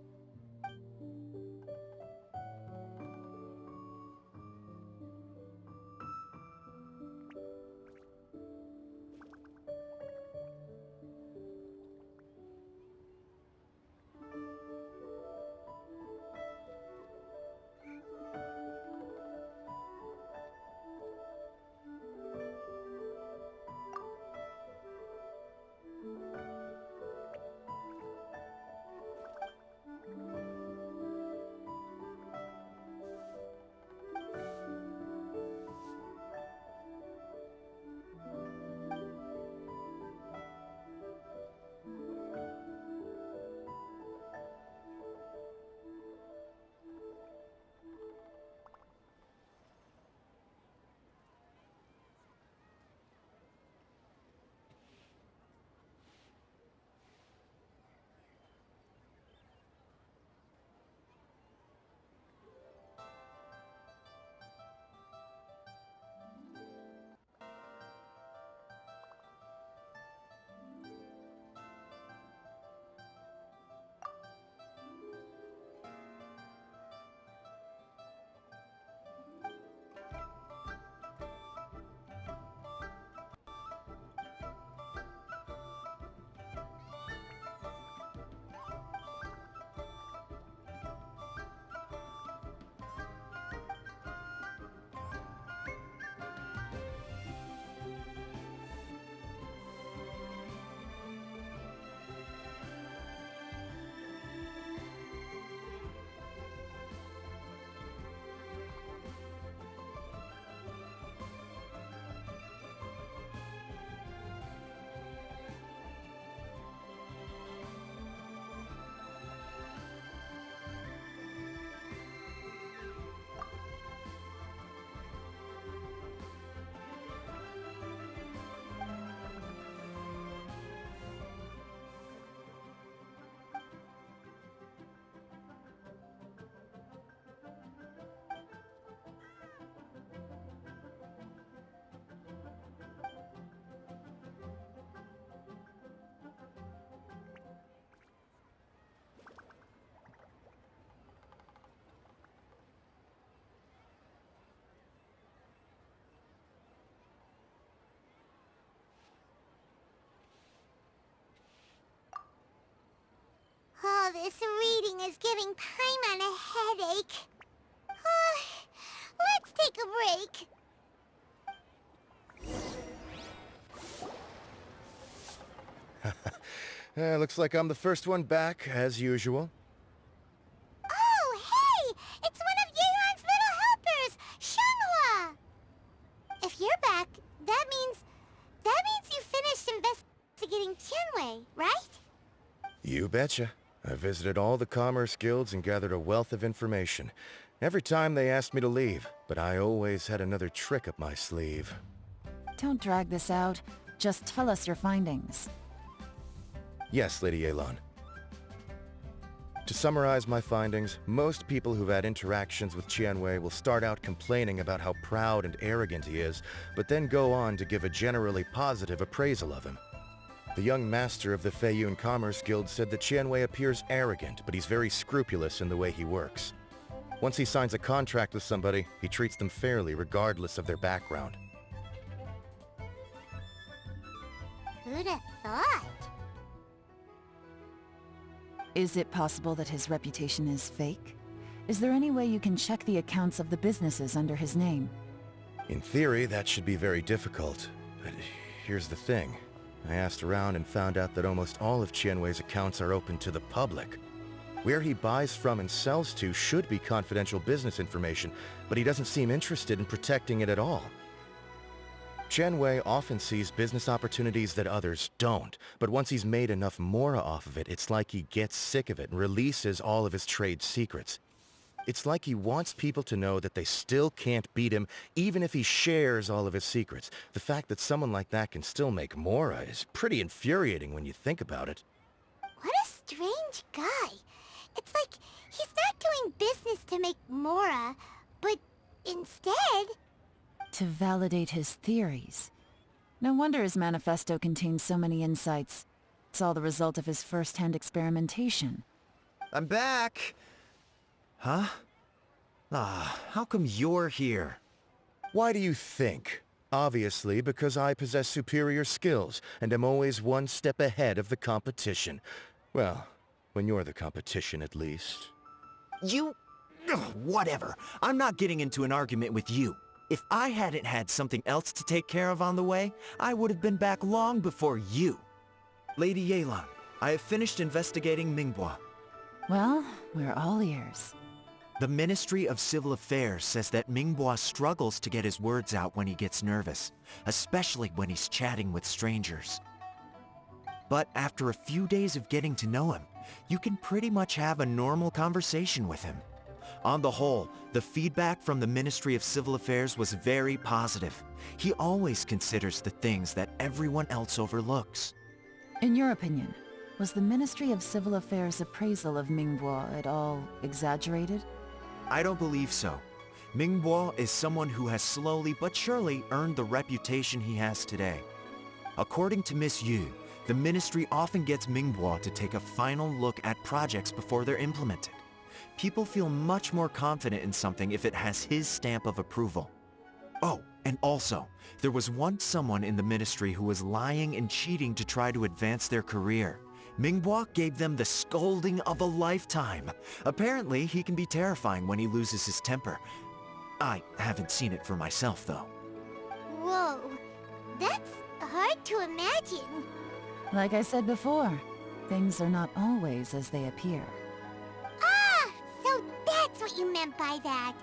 All this reading is giving Paimon a headache. Let's take a break. Looks like I'm the first one back, as usual. Oh, hey! It's one of Yelan's little helpers, Shanghua! If you're back, that means you finished investigating Tianwei, right? You betcha. I visited all the commerce guilds and gathered a wealth of information. Every time they asked me to leave, but I always had another trick up my sleeve. Don't drag this out. Just tell us your findings. Yes, Lady Yelan. To summarize my findings, most people who've had interactions with Qianwei will start out complaining about how proud and arrogant he is, but then go on to give a generally positive appraisal of him. The young master of the Feiyun Commerce Guild said that Qianwei appears arrogant, but he's very scrupulous in the way he works. Once he signs a contract with somebody, he treats them fairly regardless of their background. Who'd have thought? Is it possible that his reputation is fake? Is there any way you can check the accounts of the businesses under his name? In theory, that should be very difficult. But here's the thing. I asked around and found out that almost all of Qianwei's accounts are open to the public. Where he buys from and sells to should be confidential business information, but he doesn't seem interested in protecting it at all. Qianwei often sees business opportunities that others don't, but once he's made enough mora off of it, it's like he gets sick of it and releases all of his trade secrets. It's like he wants people to know that they still can't beat him, even if he shares all of his secrets. The fact that someone like that can still make mora is pretty infuriating when you think about it. What a strange guy. It's like he's not doing business to make mora, but instead... To validate his theories. No wonder his manifesto contains so many insights. It's all the result of his first-hand experimentation. I'm back! Huh? How come you're here? Why do you think? Obviously, because I possess superior skills, and am always one step ahead of the competition. Well, when you're the competition, at least. You... Ugh, whatever. I'm not getting into an argument with you. If I hadn't had something else to take care of on the way, I would have been back long before you. Lady Yelan, I have finished investigating Mingbois. Well, we're all ears. The Ministry of Civil Affairs says that Mingbois struggles to get his words out when he gets nervous, especially when he's chatting with strangers. But after a few days of getting to know him, you can pretty much have a normal conversation with him. On the whole, the feedback from the Ministry of Civil Affairs was very positive. He always considers the things that everyone else overlooks. In your opinion, was the Ministry of Civil Affairs' appraisal of Mingbois at all exaggerated? I don't believe so. Mingbois is someone who has slowly but surely earned the reputation he has today. According to Miss Yu, the Ministry often gets Mingbois to take a final look at projects before they're implemented. People feel much more confident in something if it has his stamp of approval. Oh, and also, there was once someone in the Ministry who was lying and cheating to try to advance their career. Mingbois gave them the scolding of a lifetime. Apparently, he can be terrifying when he loses his temper. I haven't seen it for myself, though. Whoa, that's hard to imagine. Like I said before, things are not always as they appear. Ah, so that's what you meant by that.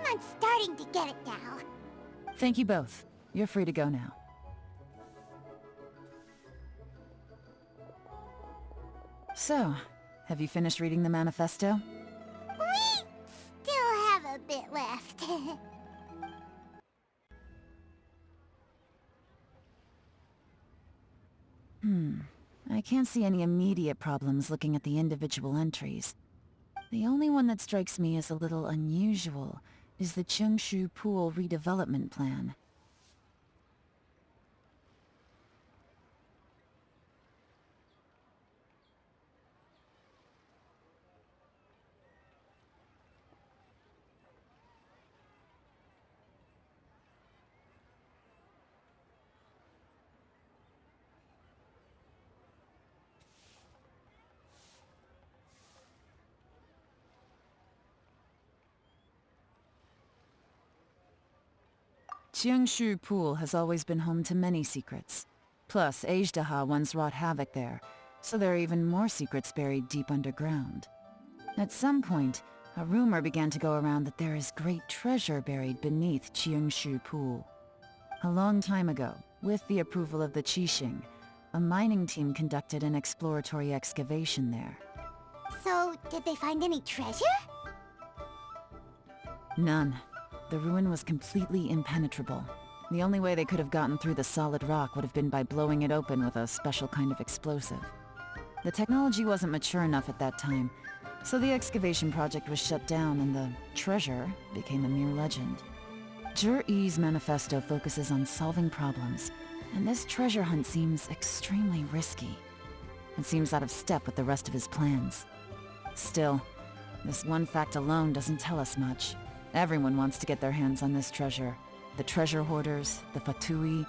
I'm starting to get it now. Thank you both. You're free to go now. So, have you finished reading the manifesto? We still have a bit left. I can't see any immediate problems looking at the individual entries. The only one that strikes me as a little unusual is the Chengshu Pool redevelopment plan. Chengshu Pool has always been home to many secrets. Plus, Ajdaha once wrought havoc there, so there are even more secrets buried deep underground. At some point, a rumor began to go around that there is great treasure buried beneath Chengshu Pool. A long time ago, with the approval of the Qixing, a mining team conducted an exploratory excavation there. So, did they find any treasure? None. The ruin was completely impenetrable. The only way they could have gotten through the solid rock would have been by blowing it open with a special kind of explosive. The technology wasn't mature enough at that time, so the excavation project was shut down and the treasure became a mere legend. Jur-E's manifesto focuses on solving problems, and this treasure hunt seems extremely risky. It seems out of step with the rest of his plans. Still, this one fact alone doesn't tell us much. Everyone wants to get their hands on this treasure. The treasure hoarders, the Fatui,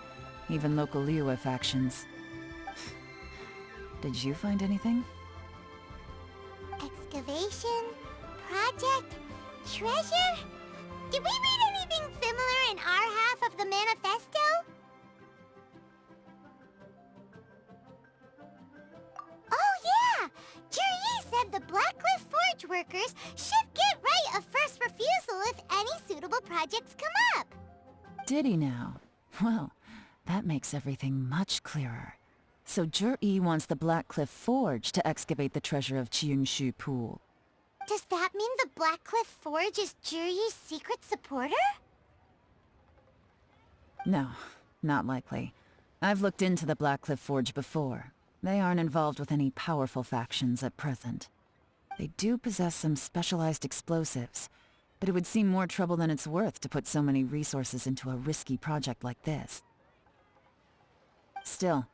even local Liyue factions. Did you find anything? Excavation? Project? Treasure? Did we read anything similar in our half of the manifesto? Oh yeah! Jur-E said the Blackcliff Forge workers should get right of first refusal if any suitable projects come up. Did he now? Well, that makes everything much clearer. So Jur-E wants the Blackcliff Forge to excavate the treasure of Qingshu Pool. Does that mean the Blackcliff Forge is Jur-E's secret supporter? No, not likely. I've looked into the Blackcliff Forge before. They aren't involved with any powerful factions at present. They do possess some specialized explosives, but it would seem more trouble than it's worth to put so many resources into a risky project like this. Still,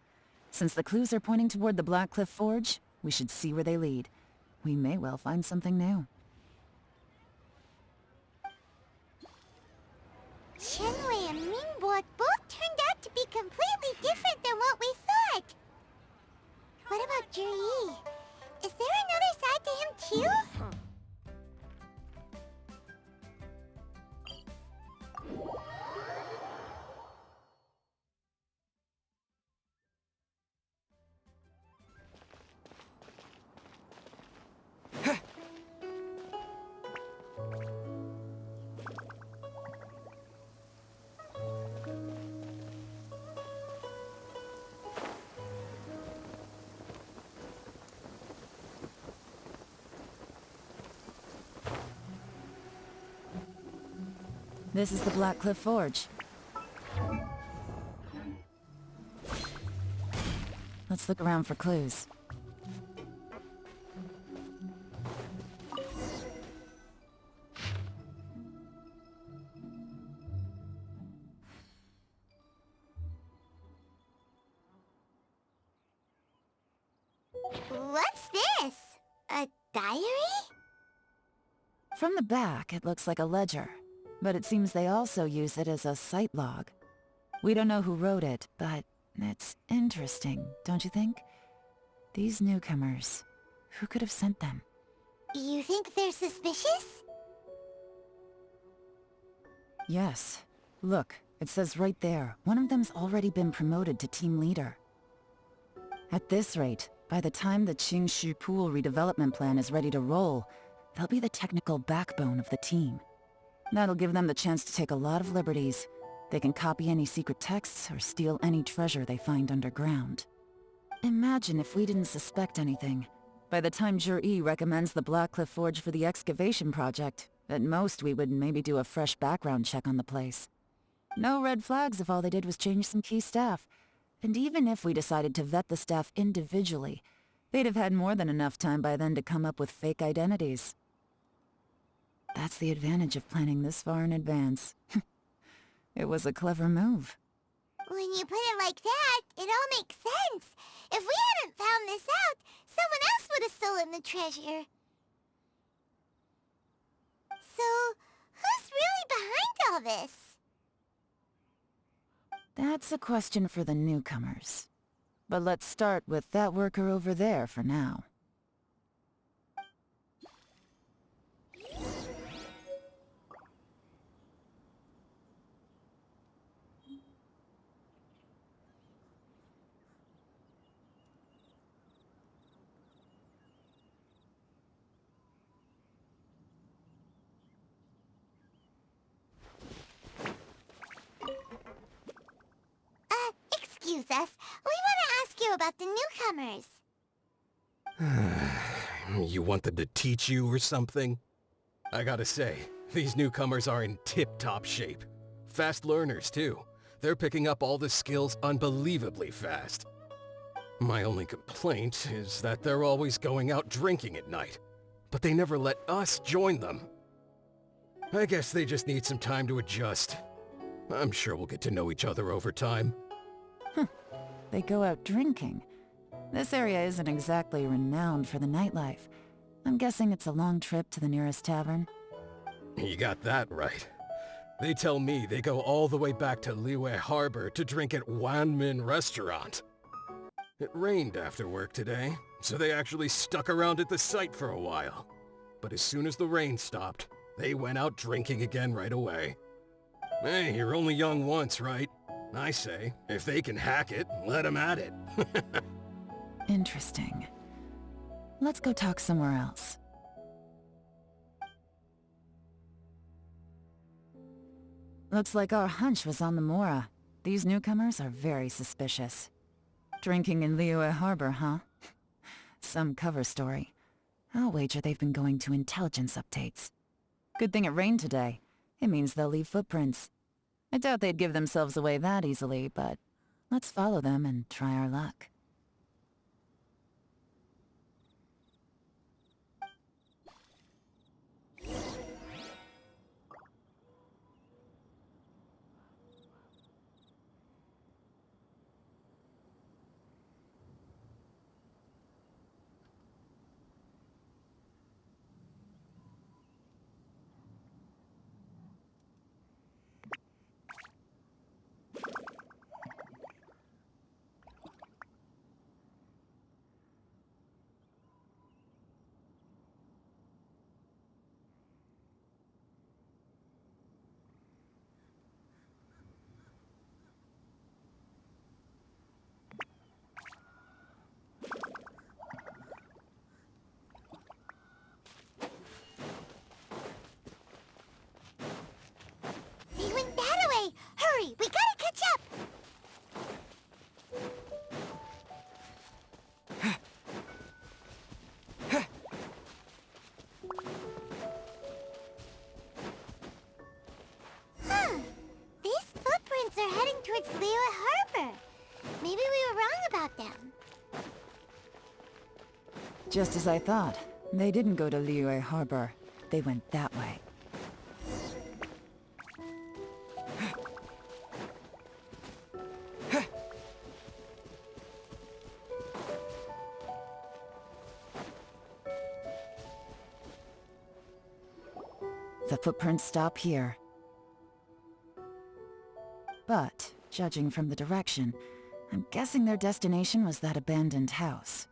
since the clues are pointing toward the Blackcliff Forge, we should see where they lead. We may well find something new. Shenwei and Mingbo both turned out to be completely different than what we thought. What about Jur-E? Is there another side to him too? This is the Blackcliff Forge. Let's look around for clues. What's this? A diary? From the back, it looks like a ledger, but it seems they also use it as a site log. We don't know who wrote it, but it's interesting, don't you think? These newcomers, who could have sent them? You think they're suspicious? Yes. Look, it says right there, one of them's already been promoted to team leader. At this rate, by the time the Qingshu Pool redevelopment plan is ready to roll, they'll be the technical backbone of the team. That'll give them the chance to take a lot of liberties. They can copy any secret texts or steal any treasure they find underground. Imagine if we didn't suspect anything. By the time Jur-E recommends the Blackcliff Forge for the excavation project, at most we would maybe do a fresh background check on the place. No red flags if all they did was change some key staff. And even if we decided to vet the staff individually, they'd have had more than enough time by then to come up with fake identities. That's the advantage of planning this far in advance. It was a clever move. When you put it like that, it all makes sense. If we hadn't found this out, someone else would have stolen the treasure. So, who's really behind all this? That's a question for the newcomers. But let's start with that worker over there for now. Excuse us. We want to ask you about the newcomers. You want them to teach you or something? I gotta say, these newcomers are in tip-top shape. Fast learners, too. They're picking up all the skills unbelievably fast. My only complaint is that they're always going out drinking at night, but they never let us join them. I guess they just need some time to adjust. I'm sure we'll get to know each other over time. They go out drinking. This area isn't exactly renowned for the nightlife. I'm guessing it's a long trip to the nearest tavern. You got that right. They tell me they go all the way back to Liyue Harbor to drink at Wanmin Restaurant. It rained after work today, so they actually stuck around at the site for a while. But as soon as the rain stopped, they went out drinking again right away. Hey, you're only young once, right? I say, if they can hack it, let them at it. Interesting. Let's go talk somewhere else. Looks like our hunch was on the Mora. These newcomers are very suspicious. Drinking in Liyue Harbor, huh? Some cover story. I'll wager they've been going to intelligence updates. Good thing it rained today. It means they'll leave footprints. I doubt they'd give themselves away that easily, but let's follow them and try our luck. They went that way! Hurry, we gotta catch up! Huh. These footprints are heading towards Liyue Harbor. Maybe we were wrong about them. Just as I thought. They didn't go to Liyue Harbor. They went that way. The footprints stop here. But, judging from the direction, I'm guessing their destination was that abandoned house.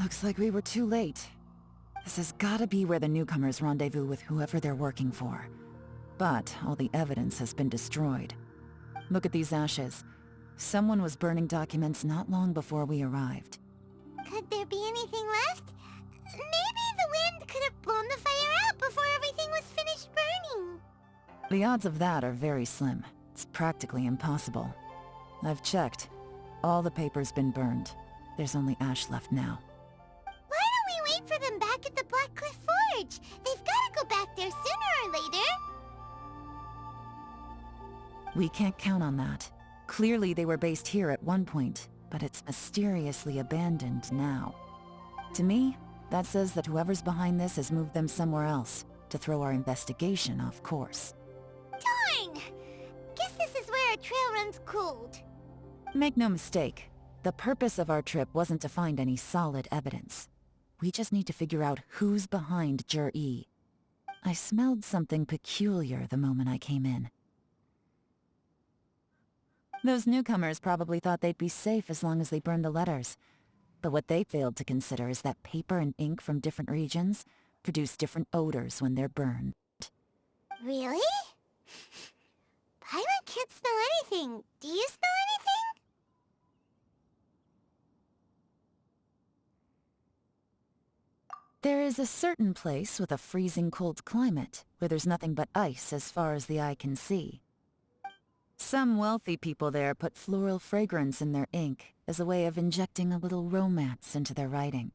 Looks like we were too late. This has gotta be where the newcomers rendezvous with whoever they're working for. But all the evidence has been destroyed. Look at these ashes. Someone was burning documents not long before we arrived. Could there be anything left? Maybe the wind could have blown the fire out before everything was finished burning. The odds of that are very slim. It's practically impossible. I've checked. All the paper's been burned. There's only ash left now. Why don't we wait for them back at the Black Cliff Forge? They've gotta go back there sooner or later. We can't count on that. Clearly they were based here at one point, but it's mysteriously abandoned now. To me, that says that whoever's behind this has moved them somewhere else, to throw our investigation off course. Darn! Guess this is where our trail runs cold. Make no mistake, the purpose of our trip wasn't to find any solid evidence. We just need to figure out who's behind Jur-E. I smelled something peculiar the moment I came in. Those newcomers probably thought they'd be safe as long as they burned the letters. But what they failed to consider is that paper and ink from different regions produce different odors when they're burned. Really? Paimon can't smell anything. Do you smell anything? There is a certain place with a freezing cold climate where there's nothing but ice as far as the eye can see. Some wealthy people there put floral fragrance in their ink as a way of injecting a little romance into their writing.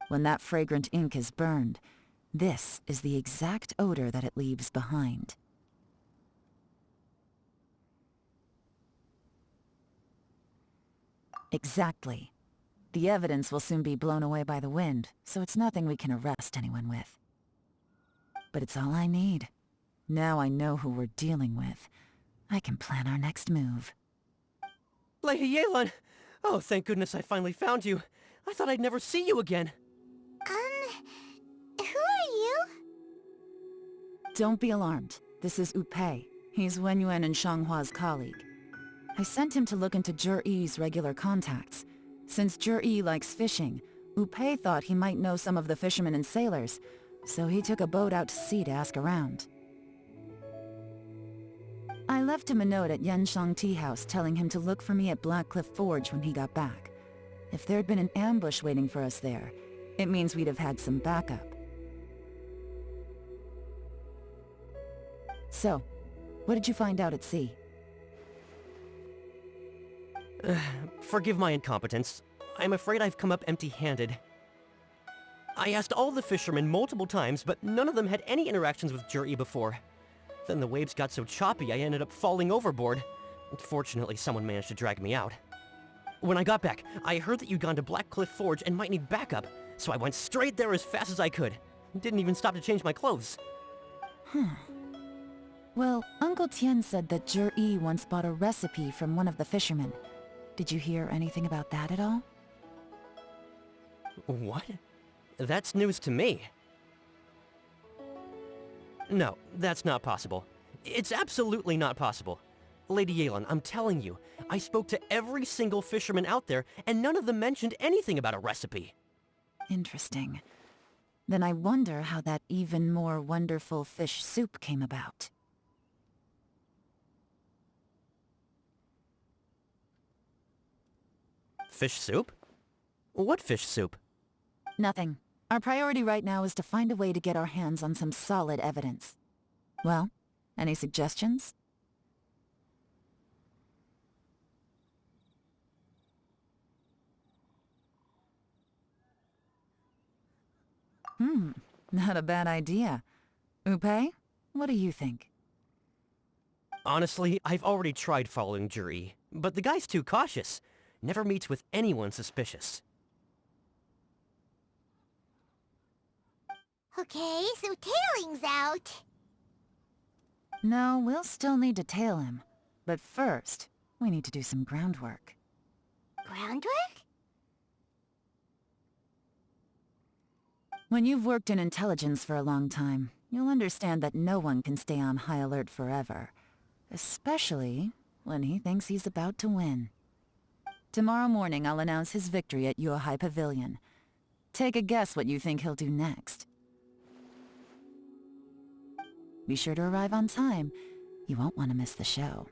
When that fragrant ink is burned, this is the exact odor that it leaves behind. Exactly. The evidence will soon be blown away by the wind, so it's nothing we can arrest anyone with. But it's all I need. Now I know who we're dealing with. I can plan our next move. Lady Yelan! Oh, thank goodness I finally found you. I thought I'd never see you again. Who are you? Don't be alarmed. This is Upei. He's Wenyuan and Shanghua's colleague. I sent him to look into Jur-E's regular contacts. Since Jur-E likes fishing, Upei thought he might know some of the fishermen and sailors, so he took a boat out to sea to ask around. I left him a note at Yanshang Tea House telling him to look for me at Black Cliff Forge when he got back. If there'd been an ambush waiting for us there, it means we'd have had some backup. So, what did you find out at sea? Forgive my incompetence. I'm afraid I've come up empty-handed. I asked all the fishermen multiple times, but none of them had any interactions with Jur-E before. Then the waves got so choppy I ended up falling overboard. Fortunately, someone managed to drag me out. When I got back, I heard that you'd gone to Black Cliff Forge and might need backup, so I went straight there as fast as I could. Didn't even stop to change my clothes. Well, Uncle Tien said that Jur-E once bought a recipe from one of the fishermen. Did you hear anything about that at all? What? That's news to me. No, that's not possible. It's absolutely not possible. Lady Yelan, I'm telling you, I spoke to every single fisherman out there, and none of them mentioned anything about a recipe. Interesting. Then I wonder how that even more wonderful fish soup came about. Fish soup? What fish soup? Nothing. Our priority right now is to find a way to get our hands on some solid evidence. Well, any suggestions? Not a bad idea. Upei, what do you think? Honestly, I've already tried following Jur-E, but the guy's too cautious. Never meets with anyone suspicious. Okay, so tailing's out. No, we'll still need to tail him. But first, we need to do some groundwork. Groundwork? When you've worked in intelligence for a long time, you'll understand that no one can stay on high alert forever. Especially when he thinks he's about to win. Tomorrow morning I'll announce his victory at Yuehai Pavilion. Take a guess what you think he'll do next. Be sure to arrive on time. You won't want to miss the show.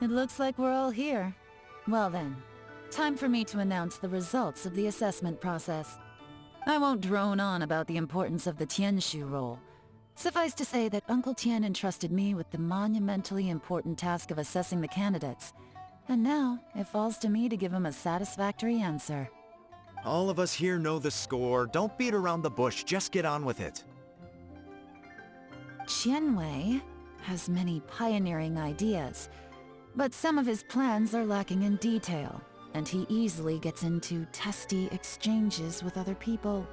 It looks like we're all here. Well then, time for me to announce the results of the assessment process. I won't drone on about the importance of the Tianshu role. Suffice to say that Uncle Tian entrusted me with the monumentally important task of assessing the candidates. And now, it falls to me to give him a satisfactory answer. All of us here know the score. Don't beat around the bush, just get on with it. Qianwei has many pioneering ideas, but some of his plans are lacking in detail, and he easily gets into testy exchanges with other people.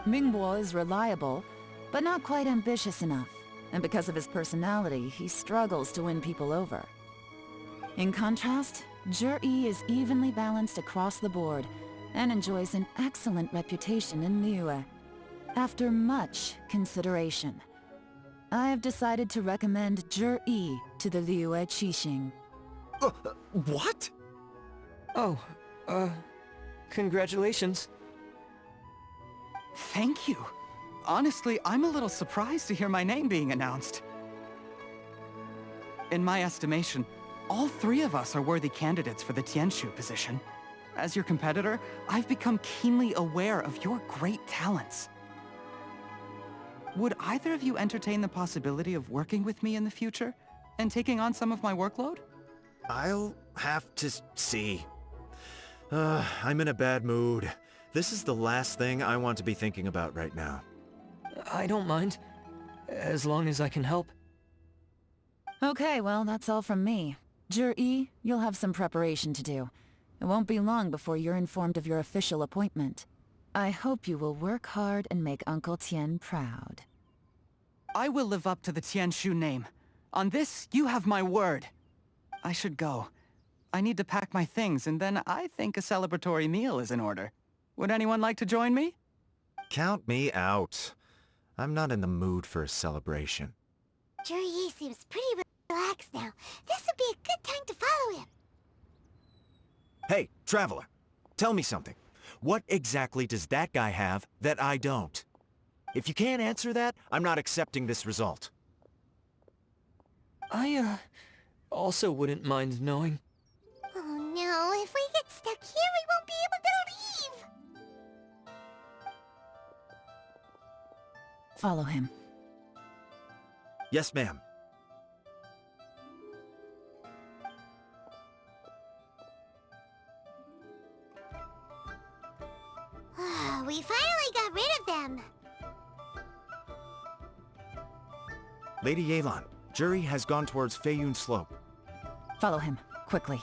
Mingbo is reliable, but not quite ambitious enough, and because of his personality, he struggles to win people over. In contrast, Zhi is evenly balanced across the board, and enjoys an excellent reputation in Liyue. After much consideration, I have decided to recommend Zhi to the Liyue Qixing. What? Oh, congratulations. Thank you. Honestly, I'm a little surprised to hear my name being announced. In my estimation, all three of us are worthy candidates for the Tianshu position. As your competitor, I've become keenly aware of your great talents. Would either of you entertain the possibility of working with me in the future? And taking on some of my workload? I'll have to see. I'm in a bad mood. This is the last thing I want to be thinking about right now. I don't mind, as long as I can help. Okay, well, that's all from me. Jur-E, you'll have some preparation to do. It won't be long before you're informed of your official appointment. I hope you will work hard and make Uncle Tien proud. I will live up to the Tianshu name. On this, you have my word. I should go. I need to pack my things, and then I think a celebratory meal is in order. Would anyone like to join me? Count me out. I'm not in the mood for a celebration. Jur-E seems pretty relaxed now. This would be a good time to follow him. Hey, Traveler, tell me something. What exactly does that guy have that I don't? If you can't answer that, I'm not accepting this result. I, also wouldn't mind knowing. Oh no, if we get stuck here, we won't be able to leave! Follow him. Yes, ma'am. We finally got rid of them. Lady Yelan, Jur-E has gone towards Feiyun Slope. Follow him, quickly.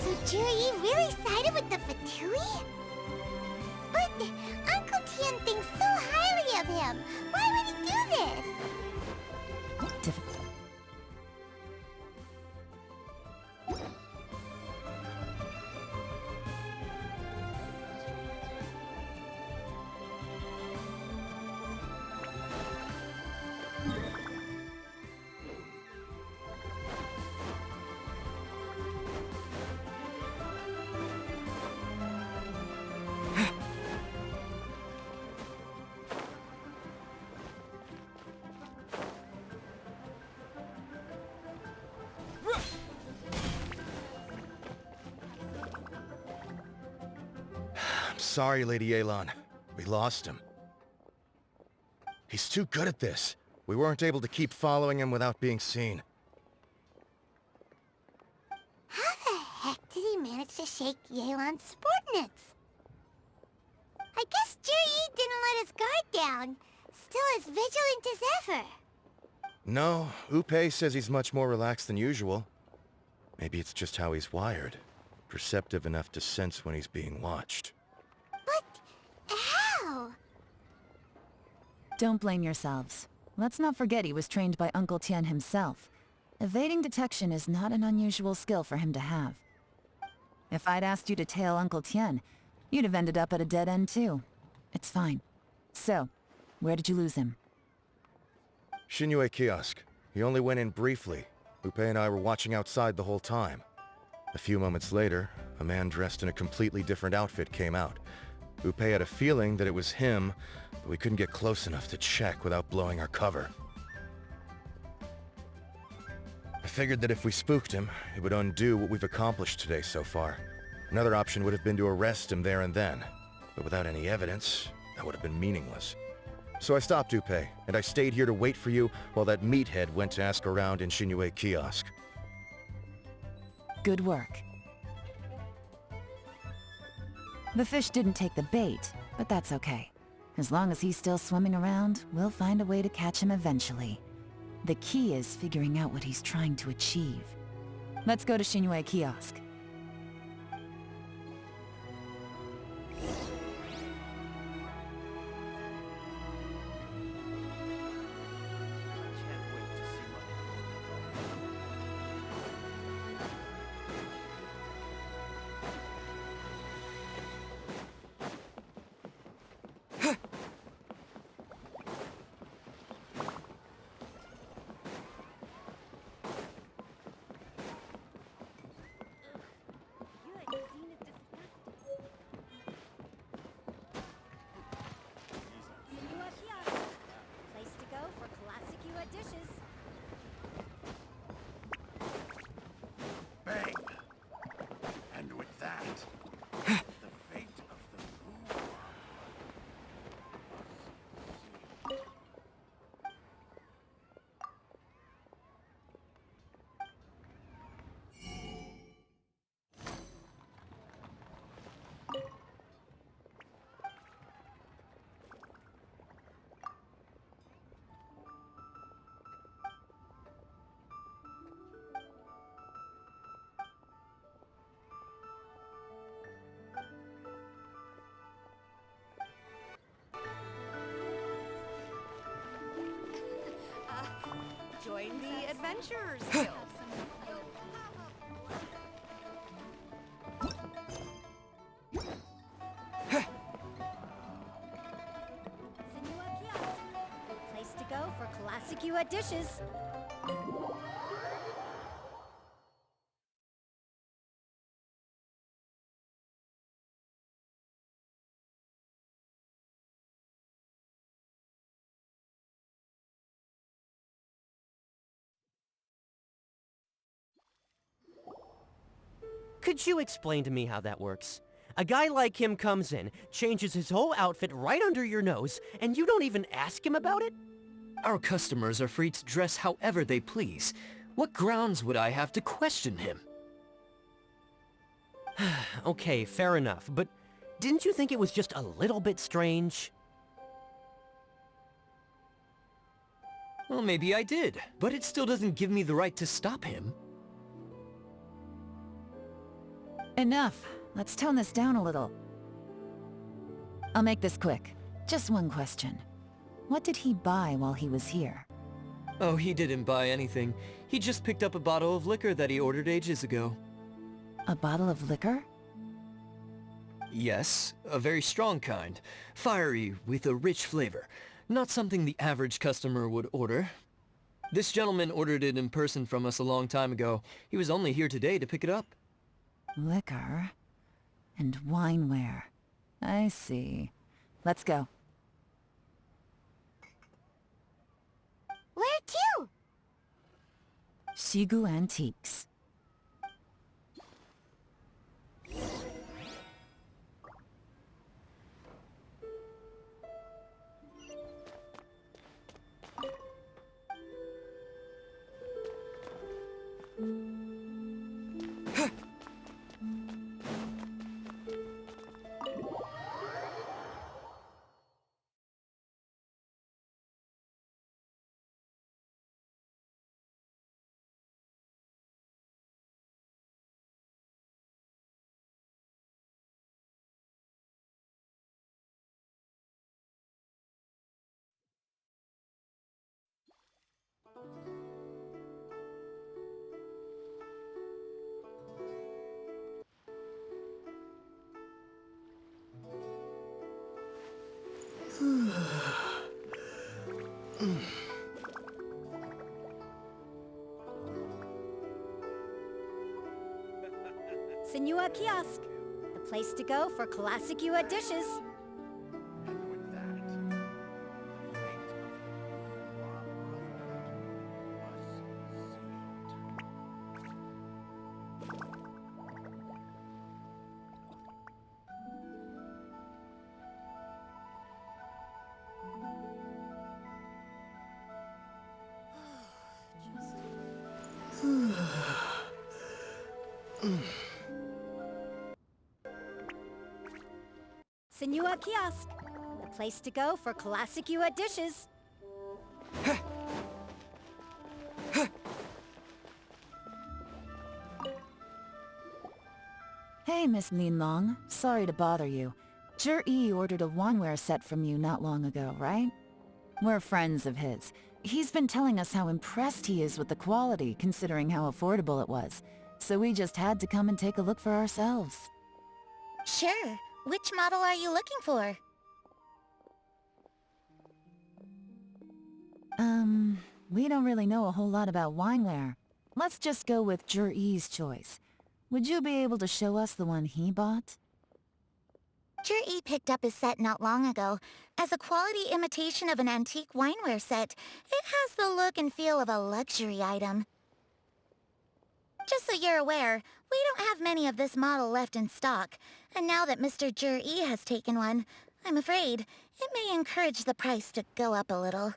So Jur-E really sided with the Fatui? But Uncle Tien thinks so highly of him. Why would he do this? Sorry, Lady Yelan. We lost him. He's too good at this. We weren't able to keep following him without being seen. How the heck did he manage to shake Yelan's subordinates? I guess Jur-E didn't let his guard down. Still as vigilant as ever. No, Upe says he's much more relaxed than usual. Maybe it's just how he's wired. Perceptive enough to sense when he's being watched. But how? Don't blame yourselves. Let's not forget he was trained by Uncle Tien himself. Evading detection is not an unusual skill for him to have. If I'd asked you to tail Uncle Tien, you'd have ended up at a dead end too. It's fine. So, where did you lose him? Shinue Kiosk. He only went in briefly. Upe and I were watching outside the whole time. A few moments later, a man dressed in a completely different outfit came out. Upe had a feeling that it was him, but we couldn't get close enough to check without blowing our cover. I figured that if we spooked him, it would undo what we've accomplished today so far. Another option would have been to arrest him there and then, but without any evidence, that would have been meaningless. So I stopped Upe, and I stayed here to wait for you while that meathead went to ask around in Shinue Kiosk. Good work. The fish didn't take the bait, but that's okay. As long as he's still swimming around, we'll find a way to catch him eventually. The key is figuring out what he's trying to achieve. Let's go to Shinue Kiosk. join the Adventurers Guild. Senua Kiosk, the place to go for classic UA dishes. Could you explain to me how that works? A guy like him comes in, changes his whole outfit right under your nose, and you don't even ask him about it? Our customers are free to dress however they please. What grounds would I have to question him? Okay, fair enough, but didn't you think it was just a little bit strange? Well, maybe I did, but it still doesn't give me the right to stop him. Enough. Let's tone this down a little. I'll make this quick. Just one question. What did he buy while he was here? Oh, he didn't buy anything. He just picked up a bottle of liquor that he ordered ages ago. A bottle of liquor? Yes, a very strong kind. Fiery, with a rich flavor. Not something the average customer would order. This gentleman ordered it in person from us a long time ago. He was only here today to pick it up. Liquor and wineware. I see. Let's go. Where to? Shigu Antiques. Senua Kiosk, the place to go for classic UA dishes. Senua Kiosk, the place to go for classic UA dishes. Hey, Miss Linlong. Sorry to bother you. Zhi ordered a wanware set from you not long ago, right? We're friends of his. He's been telling us how impressed he is with the quality, considering how affordable it was. So we just had to come and take a look for ourselves. Sure. Which model are you looking for? We don't really know a whole lot about wineware. Let's just go with Zhi's choice. Would you be able to show us the one he bought? Zhi picked up his set not long ago. As a quality imitation of an antique wineware set, it has the look and feel of a luxury item. Just so you're aware, we don't have many of this model left in stock, and now that Mr. Zhi has taken one, I'm afraid it may encourage the price to go up a little.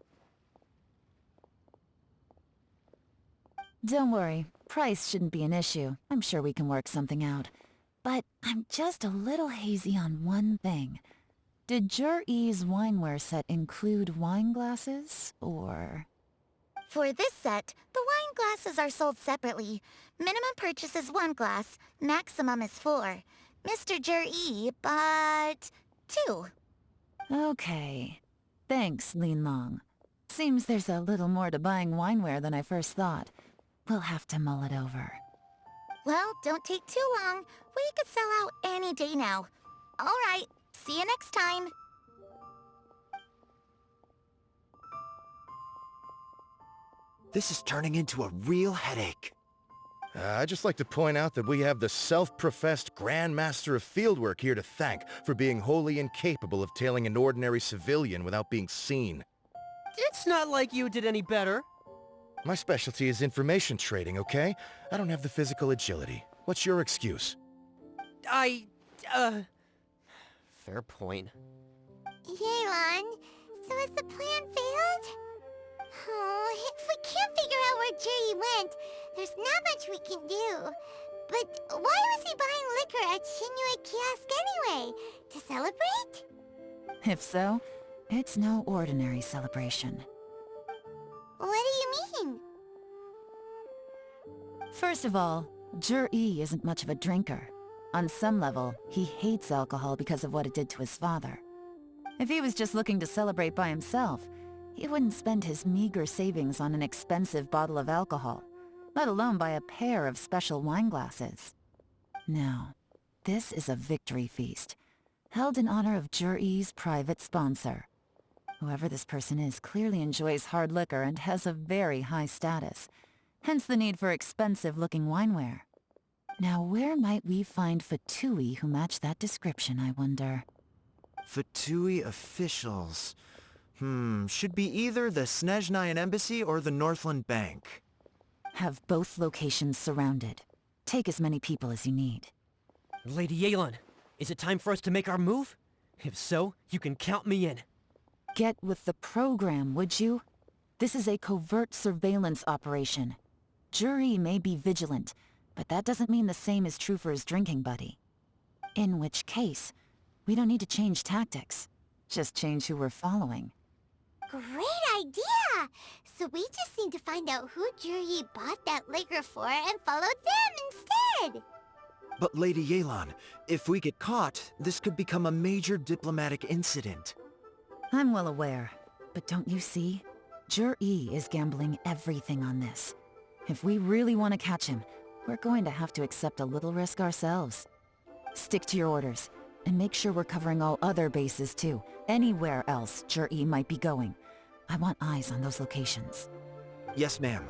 Don't worry, price shouldn't be an issue. I'm sure we can work something out. But I'm just a little hazy on one thing. Did Zhi's wineware set include wine glasses, or...? For this set, the wine glasses are sold separately. Minimum purchase is 1 glass, maximum is 4. Mr. Zhi bought 2. Okay. Thanks, Linlong. Seems there's a little more to buying wineware than I first thought. We'll have to mull it over. Well, don't take too long. We could sell out any day now. All right, see you next time. This is turning into a real headache. I'd just like to point out that we have the self-professed Grand Master of Fieldwork here to thank for being wholly incapable of tailing an ordinary civilian without being seen. It's not like you did any better. My specialty is information trading, okay? I don't have the physical agility. What's your excuse? Fair point. Yelan, so has the plan failed? Oh, if we can't figure out where Jerry went, there's not much we can do. But why was he buying liquor at Shinue Kiosk anyway? To celebrate? If so, it's no ordinary celebration. What do you mean? First of all, Jur-E isn't much of a drinker. On some level, he hates alcohol because of what it did to his father. If he was just looking to celebrate by himself, he wouldn't spend his meager savings on an expensive bottle of alcohol, let alone buy a pair of special wine glasses. No, this is a victory feast, held in honor of Jur-E's private sponsor. Whoever this person is clearly enjoys hard liquor and has a very high status, hence the need for expensive-looking wineware. Now where might we find Fatui who match that description, I wonder? Fatui officials. Should be either the Snezhnayan Embassy or the Northland Bank. Have both locations surrounded. Take as many people as you need. Lady Yelan, is it time for us to make our move? If so, you can count me in. Get with the program, would you? This is a covert surveillance operation. Jur-E may be vigilant, but that doesn't mean the same is true for his drinking buddy. In which case, we don't need to change tactics. Just change who we're following. Great idea! So we just need to find out who Jur-E bought that liquor for and follow them instead! But Lady Yelan, if we get caught, this could become a major diplomatic incident. I'm well aware, but don't you see? Jur-E is gambling everything on this. If we really want to catch him, we're going to have to accept a little risk ourselves. Stick to your orders, and make sure we're covering all other bases too. Anywhere else Jur-E might be going. I want eyes on those locations. Yes, ma'am.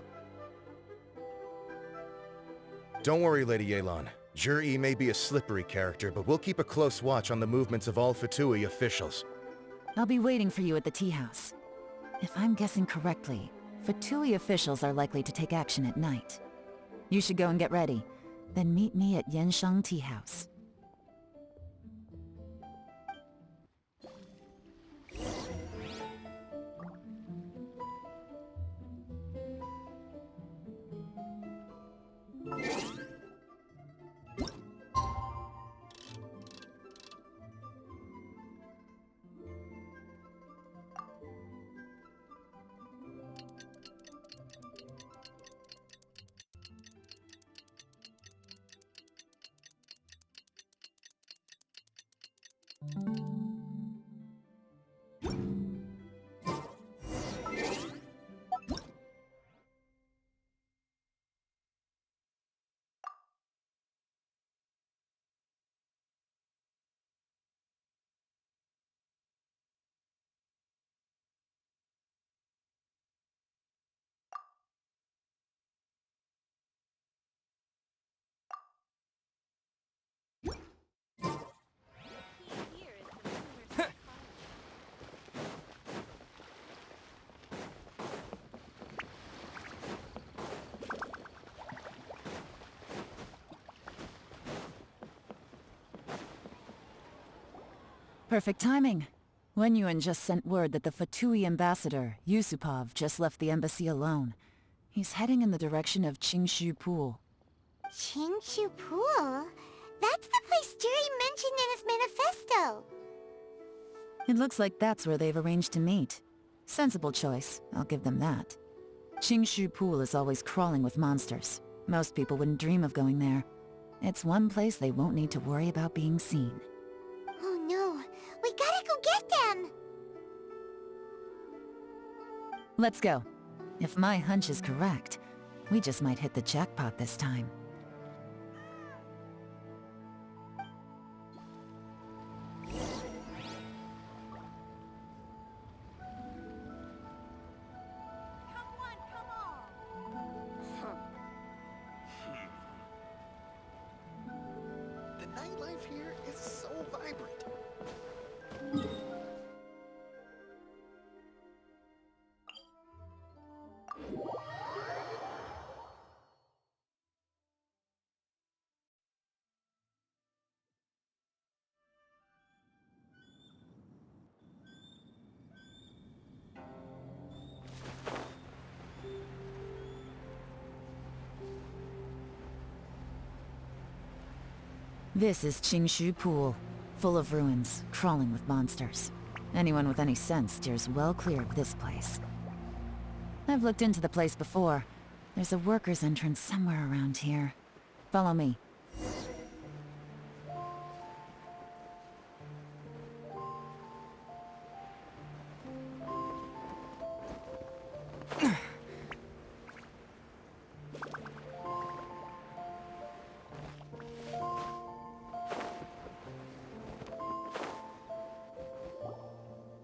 Don't worry, Lady Yelan. Jur-E may be a slippery character, but we'll keep a close watch on the movements of all Fatui officials. I'll be waiting for you at the tea house. If I'm guessing correctly, Fatui officials are likely to take action at night. You should go and get ready. Then meet me at Yansheng Tea House. Perfect timing. Wenyuan just sent word that the Fatui ambassador, Yusupov, just left the embassy alone. He's heading in the direction of Qingshu Pool. Qingshu Pool? That's the place Jerry mentioned in his manifesto! It looks like that's where they've arranged to meet. Sensible choice, I'll give them that. Qingshu Pool is always crawling with monsters. Most people wouldn't dream of going there. It's one place they won't need to worry about being seen. Oh no, we gotta go get them! Let's go. If my hunch is correct, we just might hit the jackpot this time. The nightlife here is so vibrant. This is Qingshu Pool, full of ruins, crawling with monsters. Anyone with any sense steers well clear of this place. I've looked into the place before. There's a worker's entrance somewhere around here. Follow me.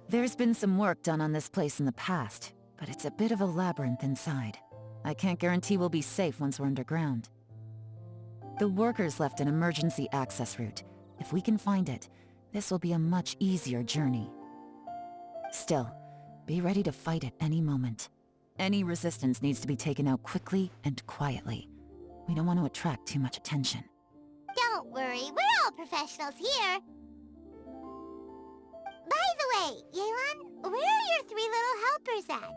There's been some work done on this place in the past, but it's a bit of a labyrinth inside. I can't guarantee we'll be safe once we're underground. The workers left an emergency access route. If we can find it, this will be a much easier journey. Still, be ready to fight at any moment. Any resistance needs to be taken out quickly and quietly. We don't want to attract too much attention. Don't worry, we're all professionals here. By the way, Yelan, where are your 3 little helpers at?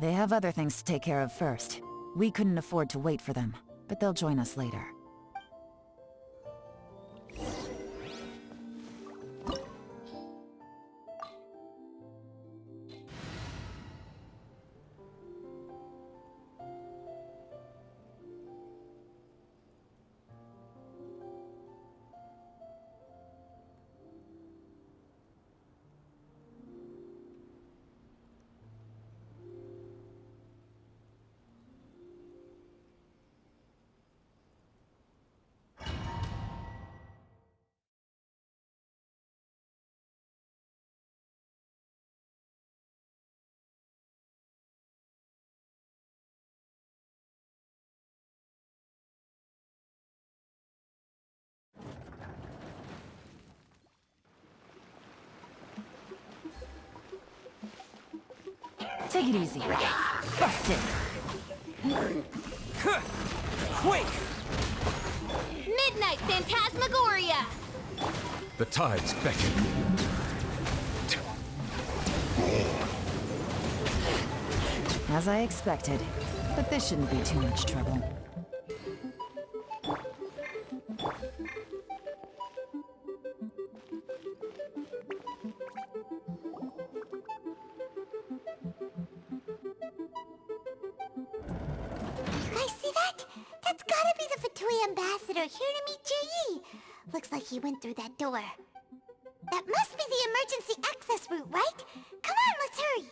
They have other things to take care of first. We couldn't afford to wait for them, but they'll join us later. Take it easy. Busted. Quick! Midnight Phantasmagoria! The tides beckon. As I expected, but this shouldn't be too much trouble. Ambassador here to meet Ji. Looks like he went through that door. That must be the emergency access route, right? Come on, let's hurry.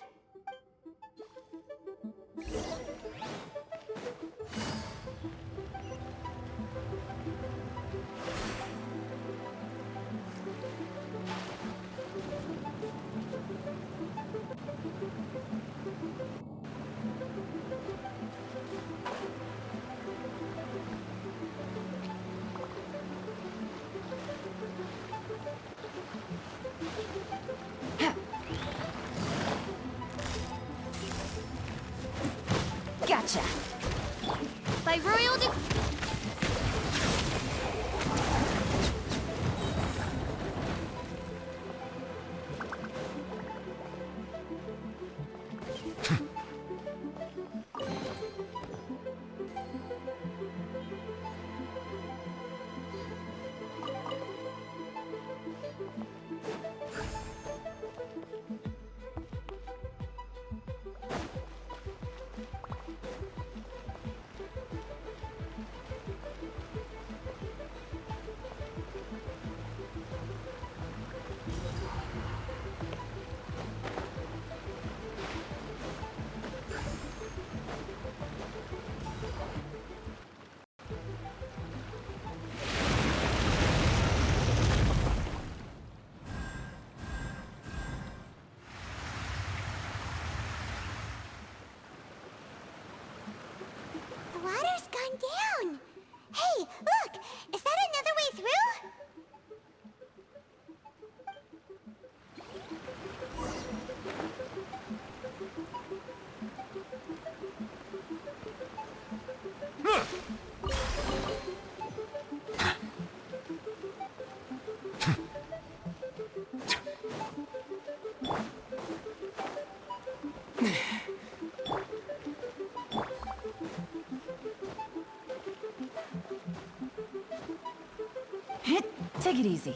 Take it easy.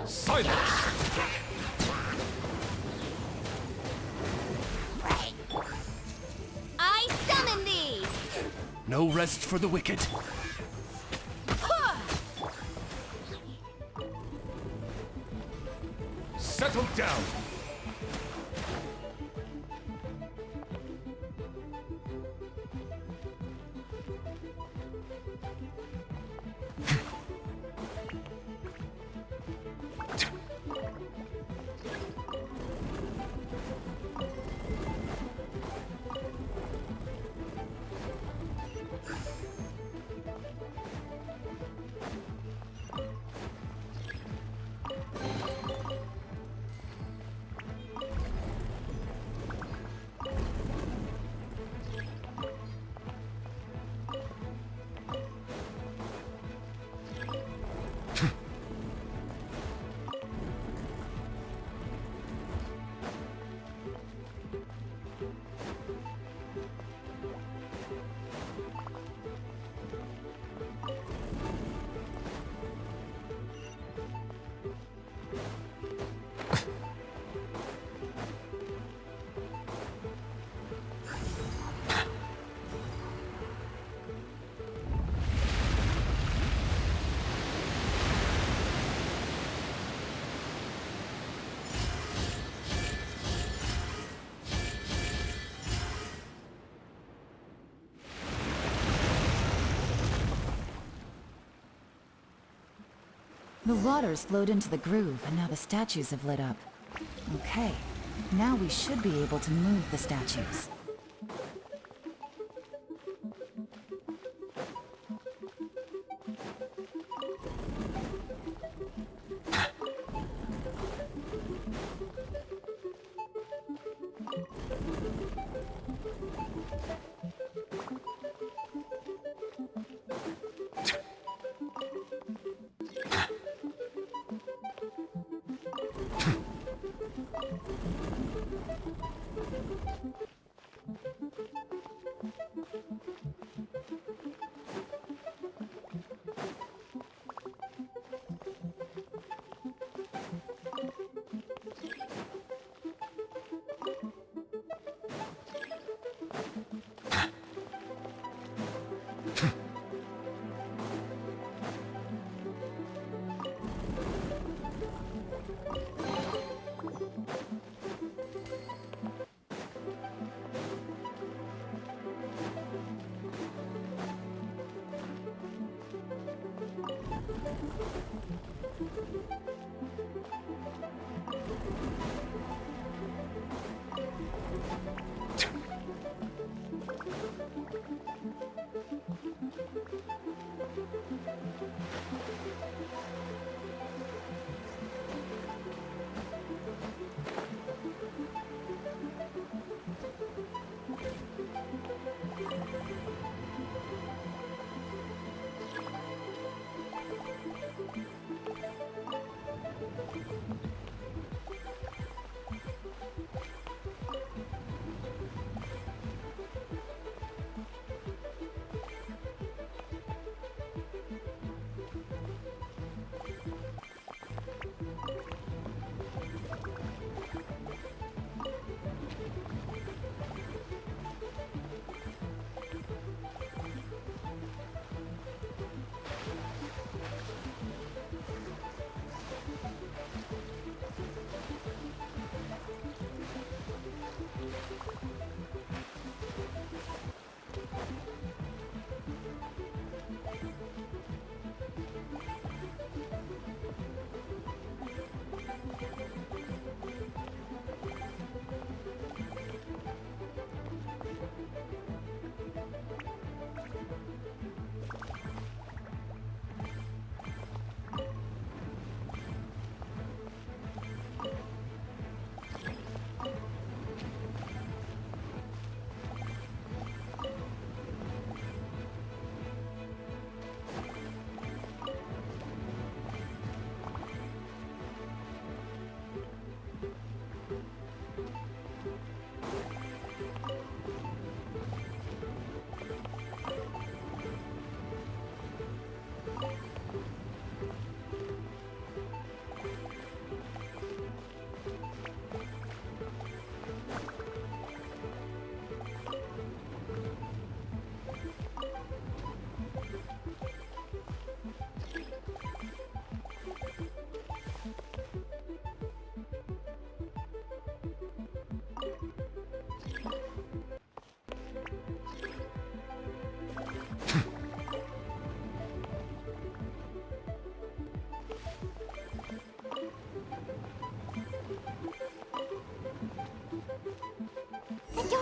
Silence! I summon thee! No rest for the wicked. Settle down! The water's flowed into the groove, and now the statues have lit up. Okay, now we should be able to move the statues.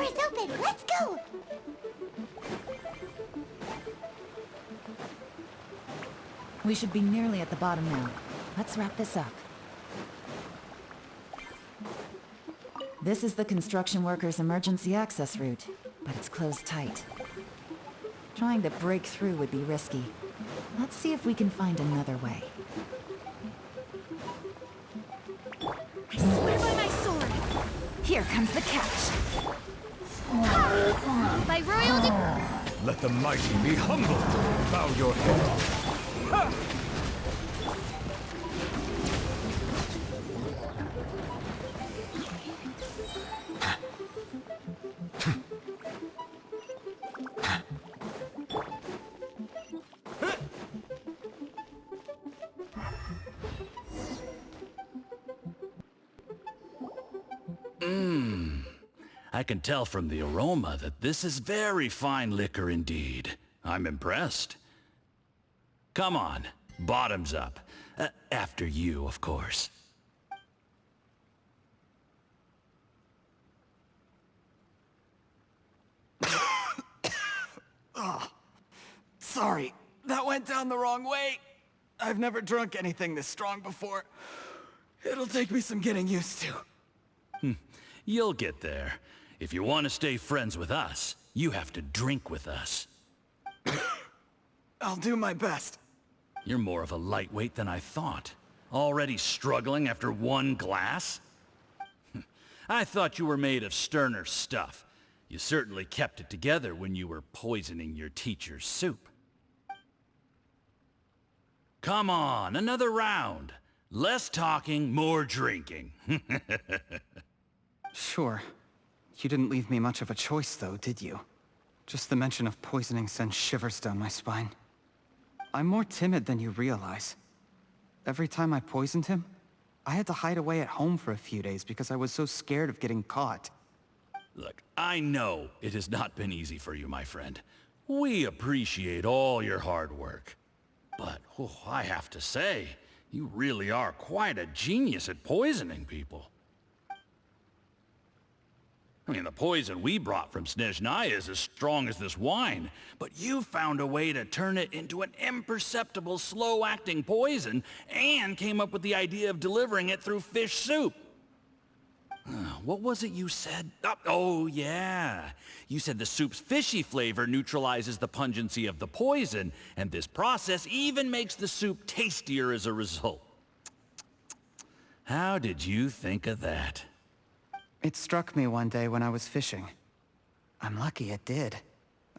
is open. Let's go. We should be nearly at the bottom now. Let's wrap this up. This is the construction workers' emergency access route, but it's closed tight. Trying to break through would be risky. Let's see if we can find another way. I swear by my sword! Here comes the catch. By royal Let the mighty be humble. Bow your head. I can tell from the aroma that this is very fine liquor indeed. I'm impressed. Come on, bottoms up. After you, of course. Oh, sorry. That went down the wrong way. I've never drunk anything this strong before. It'll take me some getting used to. You'll get there. If you want to stay friends with us, you have to drink with us. I'll do my best. You're more of a lightweight than I thought. Already struggling after one glass? I thought you were made of sterner stuff. You certainly kept it together when you were poisoning your teacher's soup. Come on, another round. Less talking, more drinking. Sure. You didn't leave me much of a choice, though, did you? Just the mention of poisoning sends shivers down my spine. I'm more timid than you realize. Every time I poisoned him, I had to hide away at home for a few days because I was so scared of getting caught. Look, I know it has not been easy for you, my friend. We appreciate all your hard work. But, I have to say, you really are quite a genius at poisoning people. I mean, the poison we brought from Snezhnaya is as strong as this wine, but you found a way to turn it into an imperceptible, slow-acting poison, and came up with the idea of delivering it through fish soup. What was it you said? Oh, yeah. You said the soup's fishy flavor neutralizes the pungency of the poison, and this process even makes the soup tastier as a result. How did you think of that? It struck me one day when I was fishing. I'm lucky it did.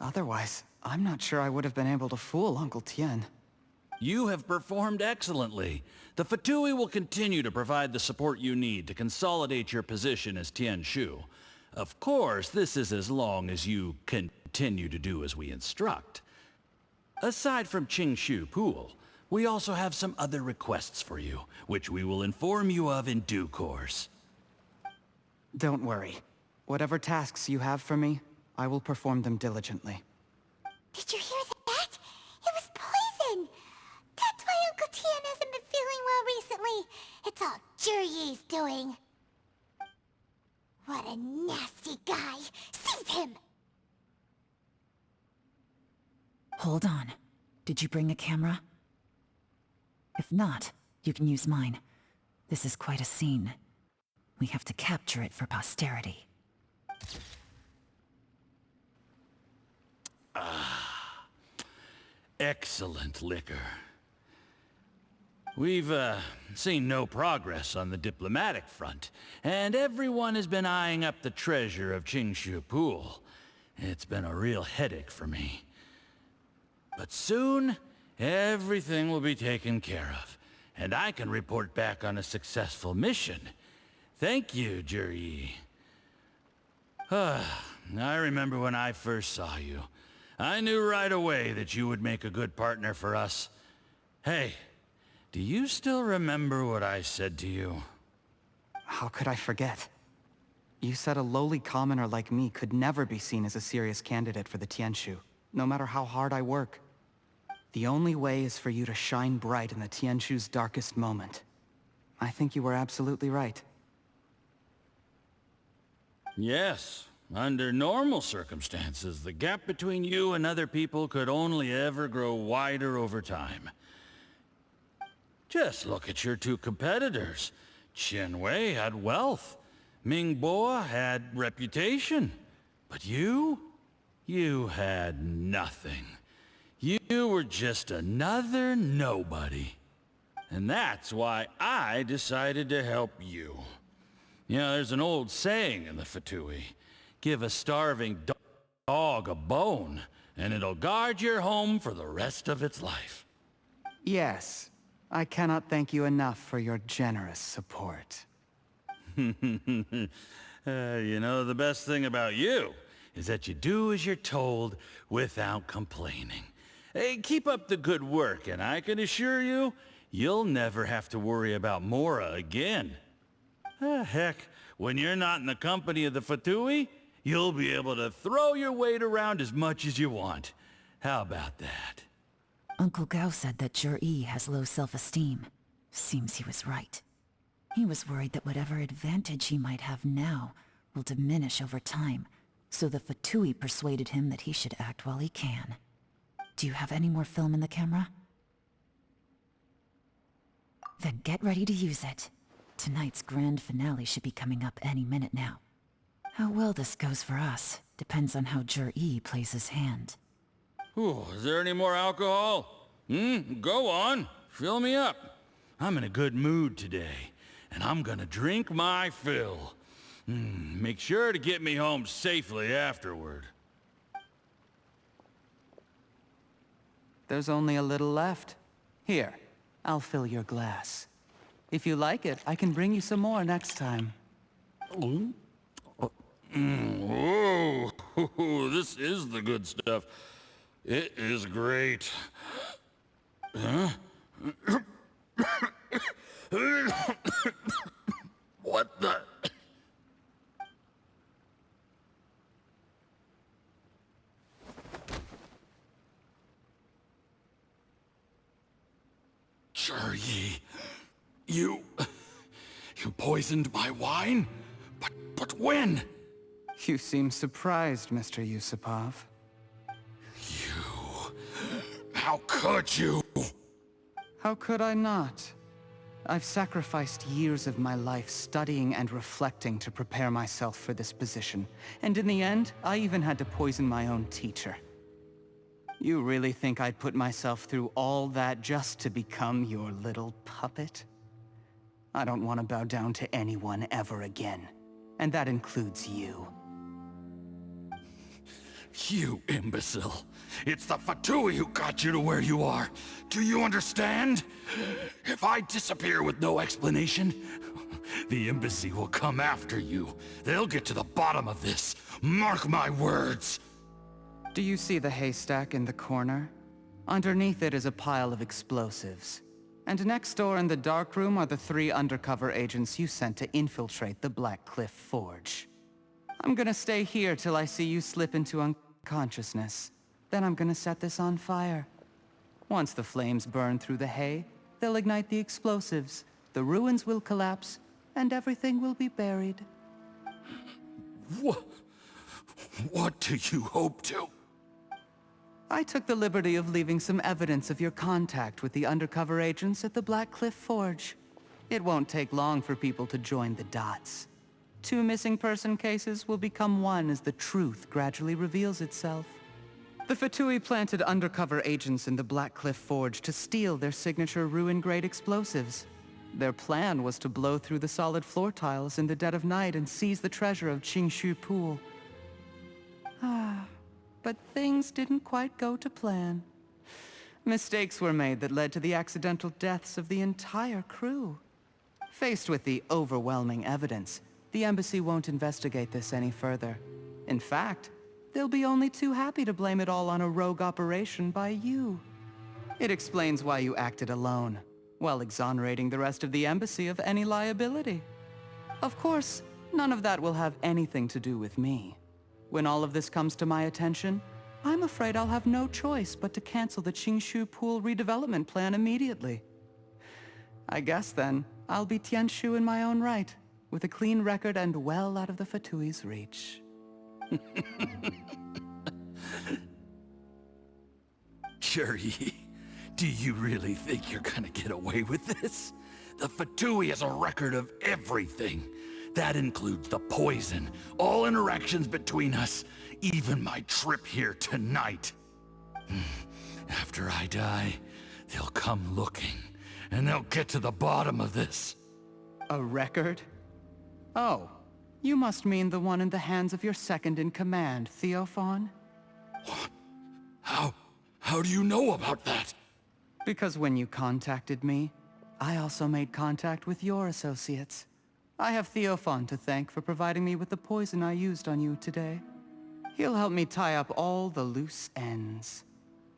Otherwise, I'm not sure I would have been able to fool Uncle Tien. You have performed excellently. The Fatui will continue to provide the support you need to consolidate your position as Tien Shu. Of course, this is as long as you continue to do as we instruct. Aside from Qing Shu Pool, we also have some other requests for you, which we will inform you of in due course. Don't worry. Whatever tasks you have for me, I will perform them diligently. Did you hear that? It was poison! That's why Uncle Tien hasn't been feeling well recently. It's all Jurye's doing. What a nasty guy! Seize him! Hold on. Did you bring a camera? If not, you can use mine. This is quite a scene. We have to capture it for posterity. Excellent liquor. We've, seen no progress on the diplomatic front, and everyone has been eyeing up the treasure of Qingshu Pool. It's been a real headache for me. But soon, everything will be taken care of, and I can report back on a successful mission. Thank you, Jurye. I remember when I first saw you. I knew right away that you would make a good partner for us. Hey, do you still remember what I said to you? How could I forget? You said a lowly commoner like me could never be seen as a serious candidate for the Tianshu, no matter how hard I work. The only way is for you to shine bright in the Tianshu's darkest moment. I think you were absolutely right. Yes, Under normal circumstances, the gap between you and other people could only ever grow wider over time. Just look at your two competitors. Qianwei had wealth. Mingbo had reputation. But you had nothing. You were just another nobody. And that's why I decided to help you. You know, there's an old saying in the Fatui. Give a starving dog a bone, and it'll guard your home for the rest of its life. Yes. I cannot thank you enough for your generous support. You know, the best thing about you is that you do as you're told without complaining. Hey, keep up the good work, and I can assure you, you'll never have to worry about Mora again. Heck, when you're not in the company of the Fatui, you'll be able to throw your weight around as much as you want. How about that? Uncle Gao said that Zhi has low self-esteem. Seems he was right. He was worried that whatever advantage he might have now will diminish over time, so the Fatui persuaded him that he should act while he can. Do you have any more film in the camera? Then get ready to use it. Tonight's grand finale should be coming up any minute now. How well this goes for us depends on how Zhi plays his hand. Ooh, is there any more alcohol? Go on. Fill me up. I'm in a good mood today, and I'm gonna drink my fill. Make sure to get me home safely afterward. There's only a little left. Here, I'll fill your glass. If you like it, I can bring you some more next time. Whoa, this is the good stuff. It is great. Huh? What the? Zhi, you poisoned my wine? But when? You seem surprised, Mr. Yusupov. How could you? How could I not? I've sacrificed years of my life studying and reflecting to prepare myself for this position. And in the end, I even had to poison my own teacher. You really think I'd put myself through all that just to become your little puppet? I don't want to bow down to anyone ever again. And that includes you. You imbecile. It's the Fatui who got you to where you are. Do you understand? If I disappear with no explanation, the embassy will come after you. They'll get to the bottom of this. Mark my words. Do you see the haystack in the corner? Underneath it is a pile of explosives. And next door in the dark room are the 3 undercover agents you sent to infiltrate the Black Cliff Forge. I'm gonna stay here till I see you slip into unconsciousness. Then I'm gonna set this on fire. Once the flames burn through the hay, they'll ignite the explosives, the ruins will collapse, and everything will be buried. What do you hope to? I took the liberty of leaving some evidence of your contact with the undercover agents at the Black Cliff Forge. It won't take long for people to join the dots. 2 missing person cases will become one as the truth gradually reveals itself. The Fatui planted undercover agents in the Black Cliff Forge to steal their signature ruin-grade explosives. Their plan was to blow through the solid floor tiles in the dead of night and seize the treasure of Qingshu Pool. But things didn't quite go to plan. Mistakes were made that led to the accidental deaths of the entire crew. Faced with the overwhelming evidence, the embassy won't investigate this any further. In fact, they'll be only too happy to blame it all on a rogue operation by you. It explains why you acted alone, while exonerating the rest of the embassy of any liability. Of course, none of that will have anything to do with me. When all of this comes to my attention, I'm afraid I'll have no choice but to cancel the Qingshu Pool redevelopment plan immediately. I guess then, I'll be Tianshu in my own right, with a clean record and well out of the Fatui's reach. Cherry, do you really think you're gonna get away with this? The Fatui has a record of everything. That includes the poison, all interactions between us, even my trip here tonight. After I die, they'll come looking, and they'll get to the bottom of this. A record? Oh, you must mean the one in the hands of your second-in-command, Theophan? What? How do you know about that? Because when you contacted me, I also made contact with your associates. I have Theophan to thank for providing me with the poison I used on you today. He'll help me tie up all the loose ends.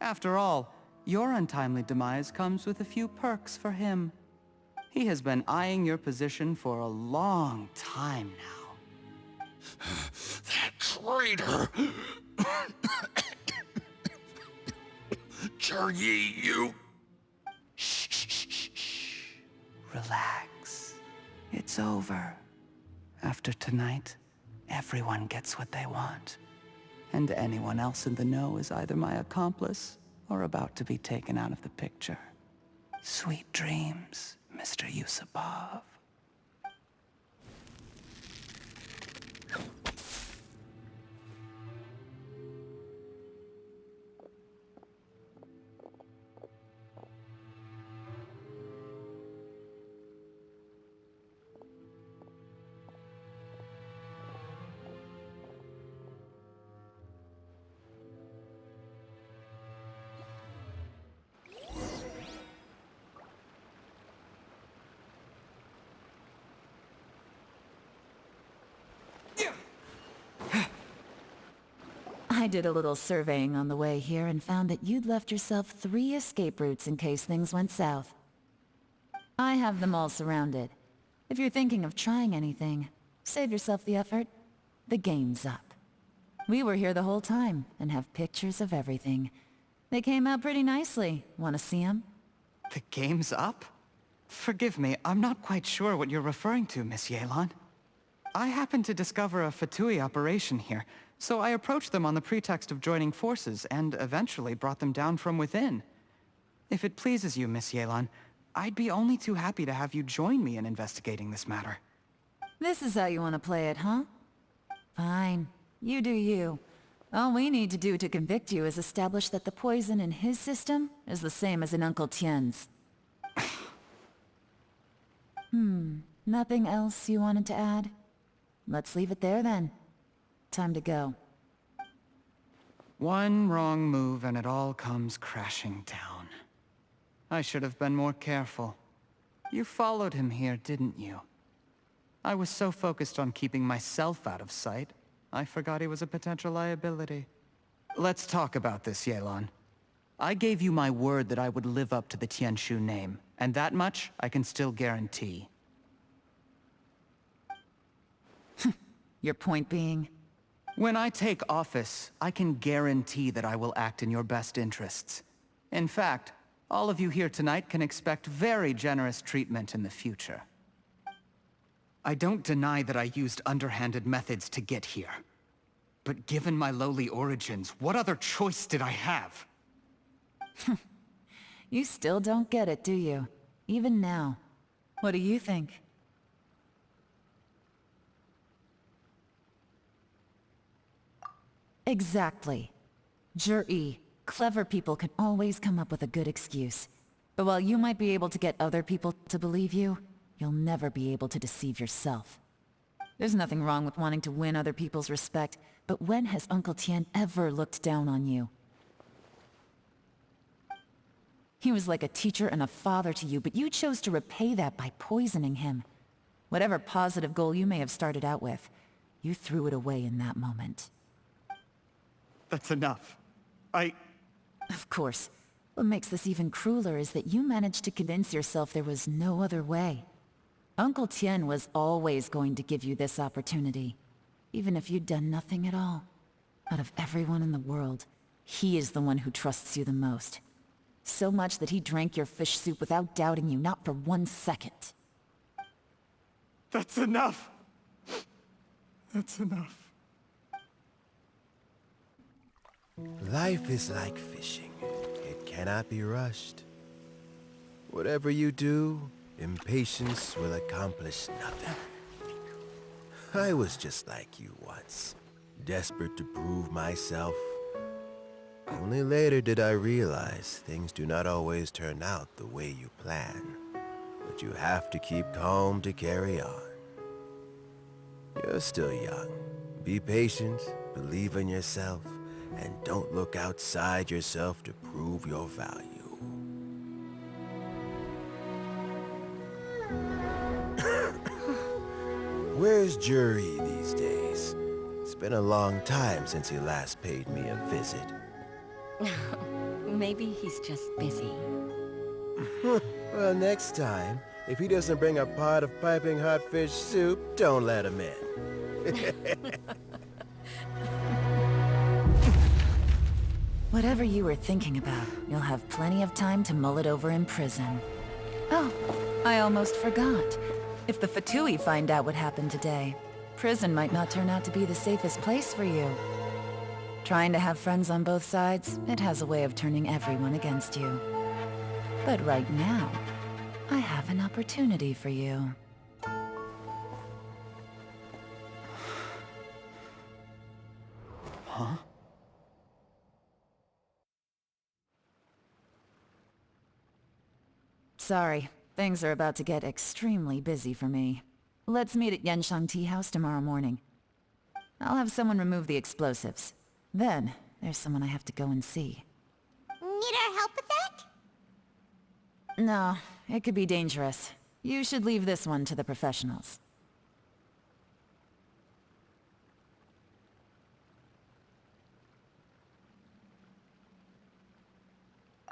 After all, your untimely demise comes with a few perks for him. He has been eyeing your position for a long time now. That traitor! Cherry, you... Shh. Relax. It's over. After tonight, everyone gets what they want. And anyone else in the know is either my accomplice or about to be taken out of the picture. Sweet dreams, Mr. Yusupov. I did a little surveying on the way here and found that you'd left yourself 3 escape routes in case things went south. I have them all surrounded. If you're thinking of trying anything, save yourself the effort. The game's up. We were here the whole time and have pictures of everything. They came out pretty nicely. Want to see them? The game's up? Forgive me, I'm not quite sure what you're referring to, Miss Yelan. I happened to discover a Fatui operation here, so I approached them on the pretext of joining forces and eventually brought them down from within. If it pleases you, Miss Yelan, I'd be only too happy to have you join me in investigating this matter. This is how you want to play it, huh? Fine. You do you. All we need to do to convict you is establish that the poison in his system is the same as in Uncle Tien's. Nothing else you wanted to add? Let's leave it there then. Time to go. One wrong move and it all comes crashing down. I should have been more careful. You followed him here, didn't you? I was so focused on keeping myself out of sight, I forgot he was a potential liability. Let's talk about this, Yelan. I gave you my word that I would live up to the Tianshu name, and that much I can still guarantee. Your point being? When I take office, I can guarantee that I will act in your best interests. In fact, all of you here tonight can expect very generous treatment in the future. I don't deny that I used underhanded methods to get here. But given my lowly origins, what other choice did I have? You still don't get it, do you? Even now. What do you think? Exactly. Jur-E, clever people can always come up with a good excuse. But while you might be able to get other people to believe you, you'll never be able to deceive yourself. There's nothing wrong with wanting to win other people's respect, but when has Uncle Tien ever looked down on you? He was like a teacher and a father to you, but you chose to repay that by poisoning him. Whatever positive goal you may have started out with, you threw it away in that moment. That's enough. Of course. What makes this even crueler is that you managed to convince yourself there was no other way. Uncle Tien was always going to give you this opportunity, even if you'd done nothing at all. Out of everyone in the world, he is the one who trusts you the most. So much that he drank your fish soup without doubting you, not for 1 second. That's enough! That's enough. Life is like fishing. It cannot be rushed. Whatever you do, impatience will accomplish nothing. I was just like you once, desperate to prove myself. Only later did I realize things do not always turn out the way you plan. But you have to keep calm to carry on. You're still young. Be patient, believe in yourself, and don't look outside yourself to prove your value. Where's Jury these days? It's been a long time since he last paid me a visit. Maybe he's just busy. Well, next time, if he doesn't bring a pot of piping hot fish soup, don't let him in. Whatever you were thinking about, you'll have plenty of time to mull it over in prison. Oh, I almost forgot. If the Fatui find out what happened today, prison might not turn out to be the safest place for you. Trying to have friends on both sides, it has a way of turning everyone against you. But right now, I have an opportunity for you. Huh? Sorry, things are about to get extremely busy for me. Let's meet at Yanshang Tea House tomorrow morning. I'll have someone remove the explosives. Then, there's someone I have to go and see. Need our help with that? No, it could be dangerous. You should leave this one to the professionals.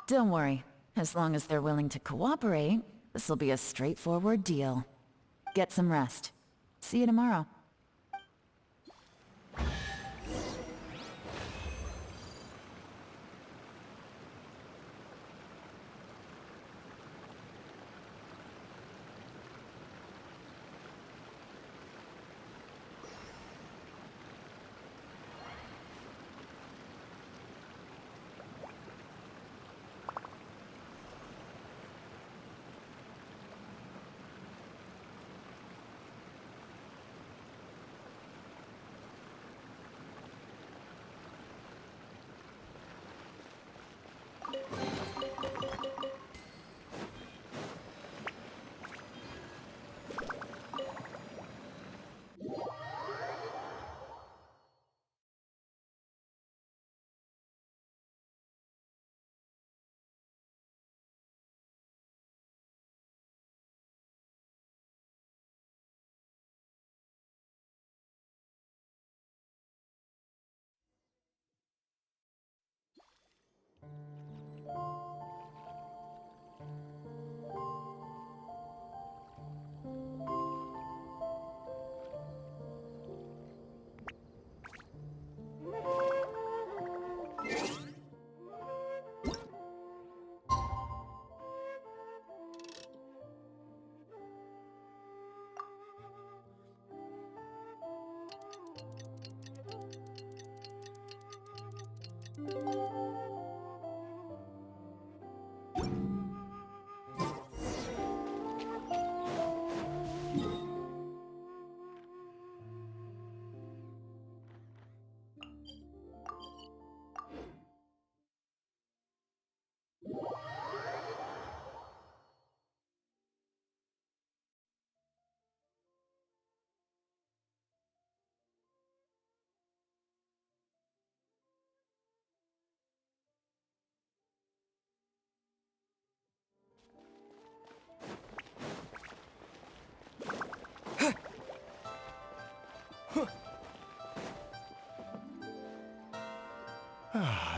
Don't worry. As long as they're willing to cooperate, this'll be a straightforward deal. Get some rest. See you tomorrow.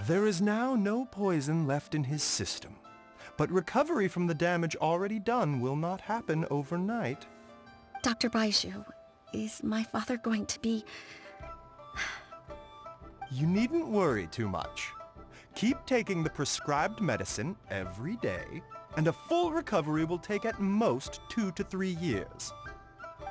There is now no poison left in his system, but recovery from the damage already done will not happen overnight. Dr. Baiju, is my father going to be... You needn't worry too much. Keep taking the prescribed medicine every day, and a full recovery will take at most 2 to 3 years.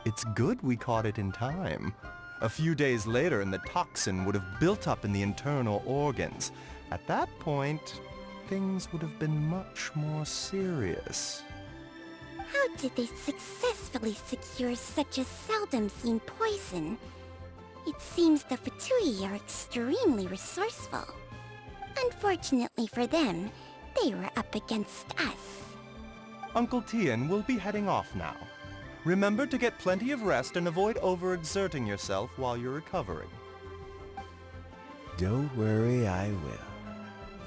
It's good we caught it in time. A few days later, and the toxin would have built up in the internal organs. At that point, things would have been much more serious. How did they successfully secure such a seldom-seen poison? It seems the Fatui are extremely resourceful. Unfortunately for them, they were up against us. Uncle Tien will be heading off now. Remember to get plenty of rest and avoid overexerting yourself while you're recovering. Don't worry, I will.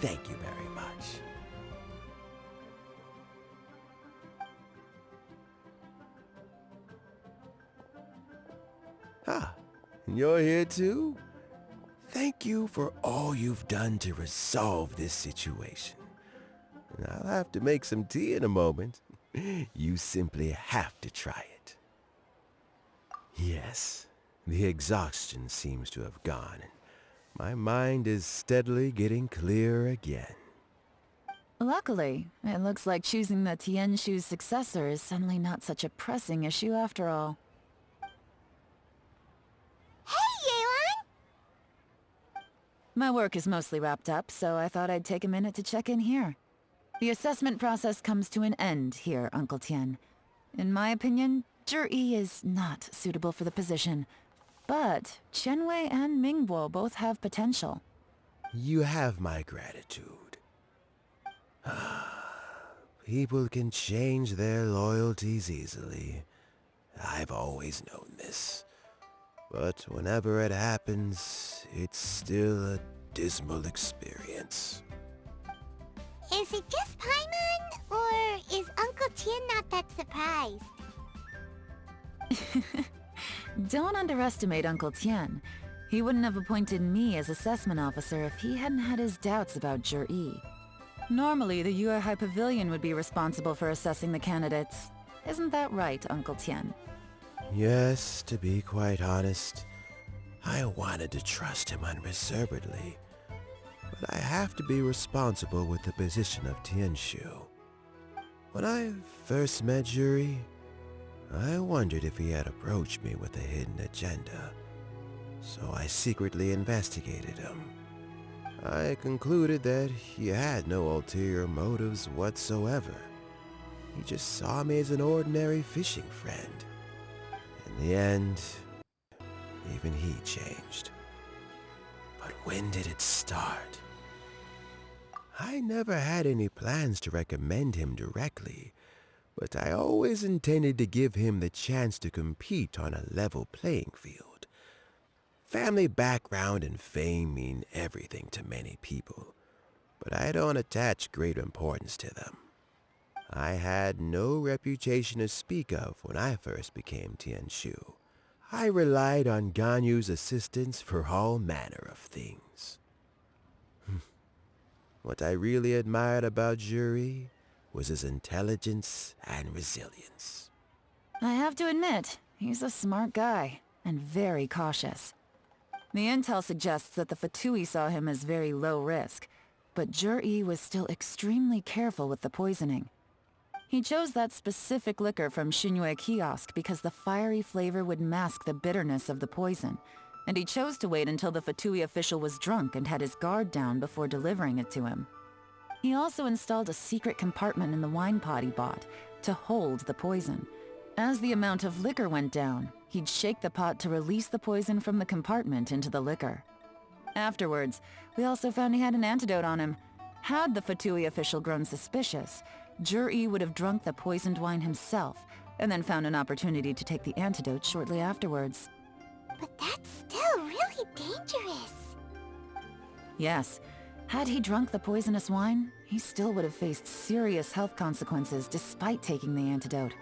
Thank you very much. Ah, you're here too? Thank you for all you've done to resolve this situation. And I'll have to make some tea in a moment. You simply have to try it. Yes, the exhaustion seems to have gone, and my mind is steadily getting clearer again. Luckily, it looks like choosing the Tianshu's successor is suddenly not such a pressing issue after all. Hey, Yelan! My work is mostly wrapped up, so I thought I'd take a minute to check in here. The assessment process comes to an end here, Uncle Tien. In my opinion, Zhi is not suitable for the position. But Qianwei and Mingbo both have potential. You have my gratitude. People can change their loyalties easily. I've always known this. But whenever it happens, it's still a dismal experience. Is it just Paimon, or is Uncle Tien not that surprised? Don't underestimate Uncle Tien. He wouldn't have appointed me as assessment officer if he hadn't had his doubts about Zhi. Normally, the Yuehai Pavilion would be responsible for assessing the candidates. Isn't that right, Uncle Tien? Yes, to be quite honest, I wanted to trust him unreservedly. But I have to be responsible with the position of Tianshu. When I first met Zhi, I wondered if he had approached me with a hidden agenda. So I secretly investigated him. I concluded that he had no ulterior motives whatsoever. He just saw me as an ordinary fishing friend. In the end, even he changed. But when did it start? I never had any plans to recommend him directly, but I always intended to give him the chance to compete on a level playing field. Family background and fame mean everything to many people, but I don't attach great importance to them. I had no reputation to speak of when I first became Tianshu. I relied on Ganyu's assistance for all manner of things. What I really admired about Zhi was his intelligence and resilience. I have to admit, he's a smart guy, and very cautious. The intel suggests that the Fatui saw him as very low risk, but Zhi was still extremely careful with the poisoning. He chose that specific liquor from Xinyue Kiosk because the fiery flavor would mask the bitterness of the poison, and he chose to wait until the Fatui official was drunk and had his guard down before delivering it to him. He also installed a secret compartment in the wine pot he bought to hold the poison. As the amount of liquor went down, he'd shake the pot to release the poison from the compartment into the liquor. Afterwards, we also found he had an antidote on him. Had the Fatui official grown suspicious, Zhi would have drunk the poisoned wine himself, and then found an opportunity to take the antidote shortly afterwards. But that's still really dangerous. Yes. Had he drunk the poisonous wine, he still would have faced serious health consequences despite taking the antidote.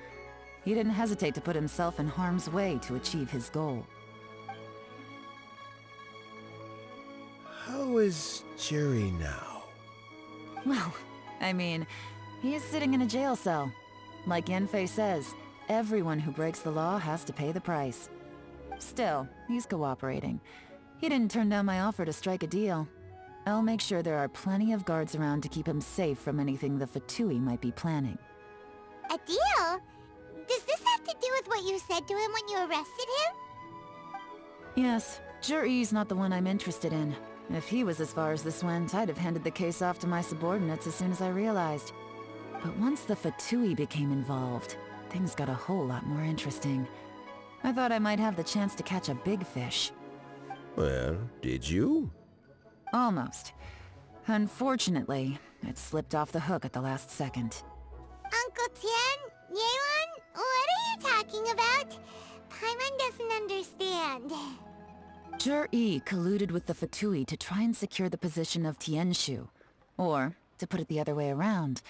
He didn't hesitate to put himself in harm's way to achieve his goal. How is Zhi now? Well, I mean, he is sitting in a jail cell. Like Yanfei says, everyone who breaks the law has to pay the price. Still, he's cooperating. He didn't turn down my offer to strike a deal. I'll make sure there are plenty of guards around to keep him safe from anything the Fatui might be planning. A deal? Does this have to do with what you said to him when you arrested him? Yes, Jur-E's not the one I'm interested in. If he was as far as this went, I'd have handed the case off to my subordinates as soon as I realized. But once the Fatui became involved, things got a whole lot more interesting. I thought I might have the chance to catch a big fish. Well, did you? Almost. Unfortunately, it slipped off the hook at the last second. Uncle Tien, Yelan, what are you talking about? Paimon doesn't understand. Jur-E colluded with the Fatui to try and secure the position of Tianshu. Or, to put it the other way around,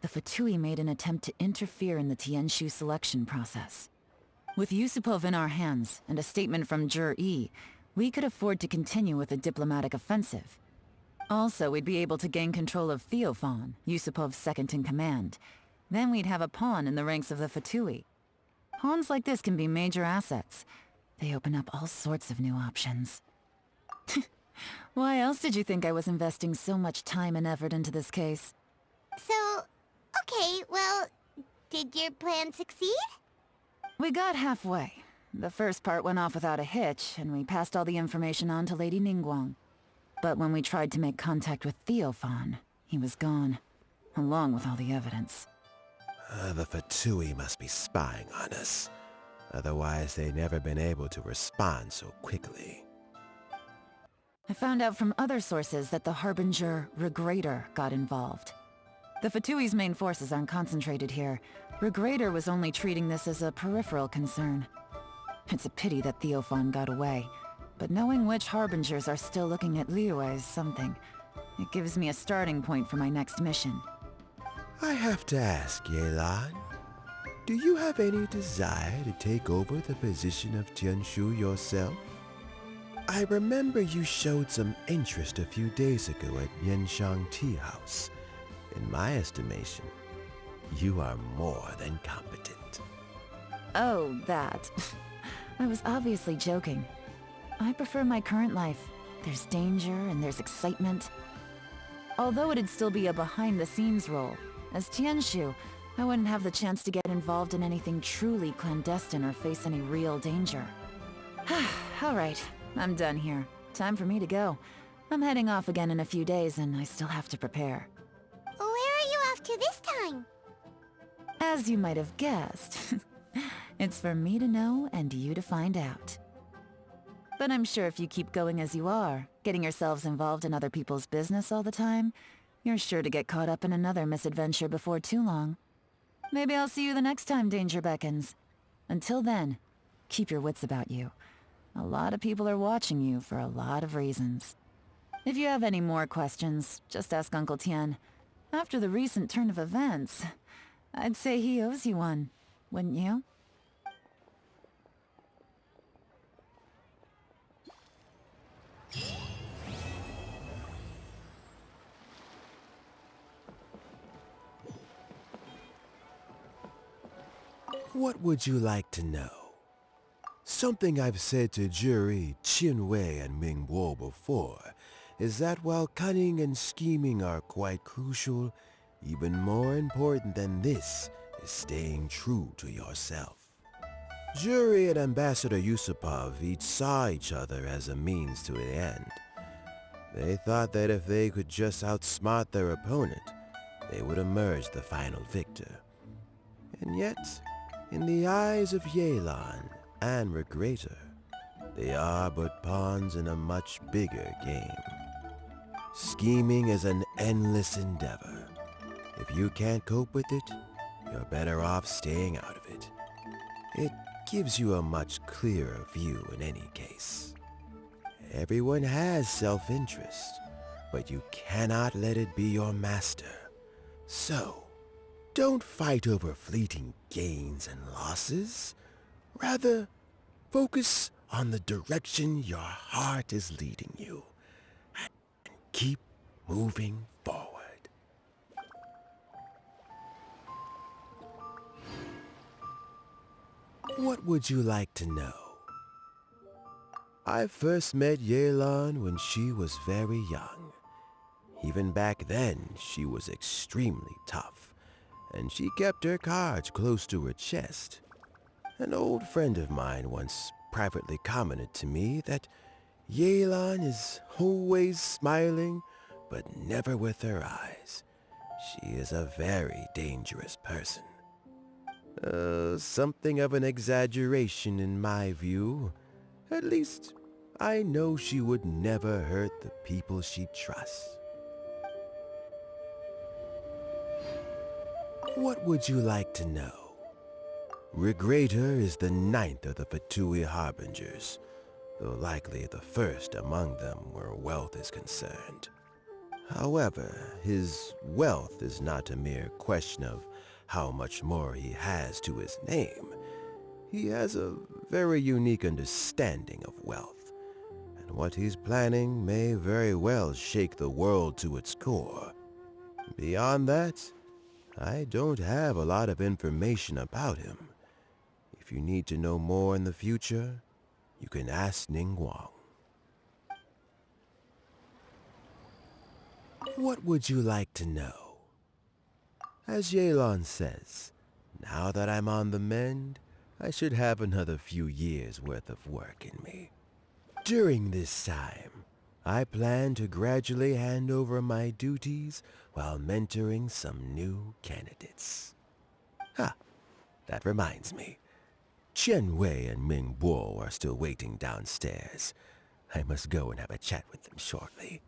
the Fatui made an attempt to interfere in the Tianshu selection process. With Yusupov in our hands, and a statement from Jur-E, we could afford to continue with a diplomatic offensive. Also, we'd be able to gain control of Theophan, Yusupov's second-in-command. Then we'd have a pawn in the ranks of the Fatui. Pawns like this can be major assets. They open up all sorts of new options. Why else did you think I was investing so much time and effort into this case? So, okay, well, did your plan succeed? We got halfway. The first part went off without a hitch, and we passed all the information on to Lady Ningguang. But when we tried to make contact with Theophan, he was gone, along with all the evidence. The Fatui must be spying on us. Otherwise, they'd never been able to respond so quickly. I found out from other sources that the Harbinger Regrator got involved. The Fatui's main forces aren't concentrated here. Regrator was only treating this as a peripheral concern. It's a pity that Theophan got away, but knowing which Harbingers are still looking at Liyue is something. It gives me a starting point for my next mission. I have to ask, Yelan, do you have any desire to take over the position of Tianshu yourself? I remember you showed some interest a few days ago at Yanshang Tea House. In my estimation, you are more than competent. Oh, that. I was obviously joking. I prefer my current life. There's danger and there's excitement. Although it'd still be a behind-the-scenes role, as Tianshu, I wouldn't have the chance to get involved in anything truly clandestine or face any real danger. Alright, I'm done here. Time for me to go. I'm heading off again in a few days and I still have to prepare. Where are you off to this time? As you might have guessed, it's for me to know and you to find out. But I'm sure if you keep going as you are, getting yourselves involved in other people's business all the time, you're sure to get caught up in another misadventure before too long. Maybe I'll see you the next time danger beckons. Until then, keep your wits about you. A lot of people are watching you for a lot of reasons. If you have any more questions, just ask Uncle Tien. After the recent turn of events, I'd say he owes you one, wouldn't you? What would you like to know? Something I've said to Juri, Qinwei, and Mingguo before is that while cunning and scheming are quite crucial, even more important than this is staying true to yourself. Juri and Ambassador Yusupov each saw each other as a means to an end. They thought that if they could just outsmart their opponent, they would emerge the final victor. And yet, in the eyes of Yelan and Regrator, they are but pawns in a much bigger game. Scheming is an endless endeavor. If you can't cope with it, you're better off staying out of it. It gives you a much clearer view in any case. Everyone has self-interest, but you cannot let it be your master. So, don't fight over fleeting gains and losses. Rather, focus on the direction your heart is leading you. And keep moving forward. What would you like to know? I first met Yelan when she was very young. Even back then, she was extremely tough, and she kept her cards close to her chest. An old friend of mine once privately commented to me that Yelan is always smiling, but never with her eyes. She is a very dangerous person. Something of an exaggeration in my view. At least, I know she would never hurt the people she trusts. What would you like to know? Regrator is the 9th of the Fatui Harbingers, though likely the first among them where wealth is concerned. However, his wealth is not a mere question of how much more he has to his name. He has a very unique understanding of wealth, and what he's planning may very well shake the world to its core. Beyond that, I don't have a lot of information about him. If you need to know more in the future, you can ask Ning Guang. What would you like to know? As Yelan says, now that I'm on the mend, I should have another few years' worth of work in me. During this time, I plan to gradually hand over my duties while mentoring some new candidates. That reminds me. Chen Wei and Ming Bo are still waiting downstairs. I must go and have a chat with them shortly.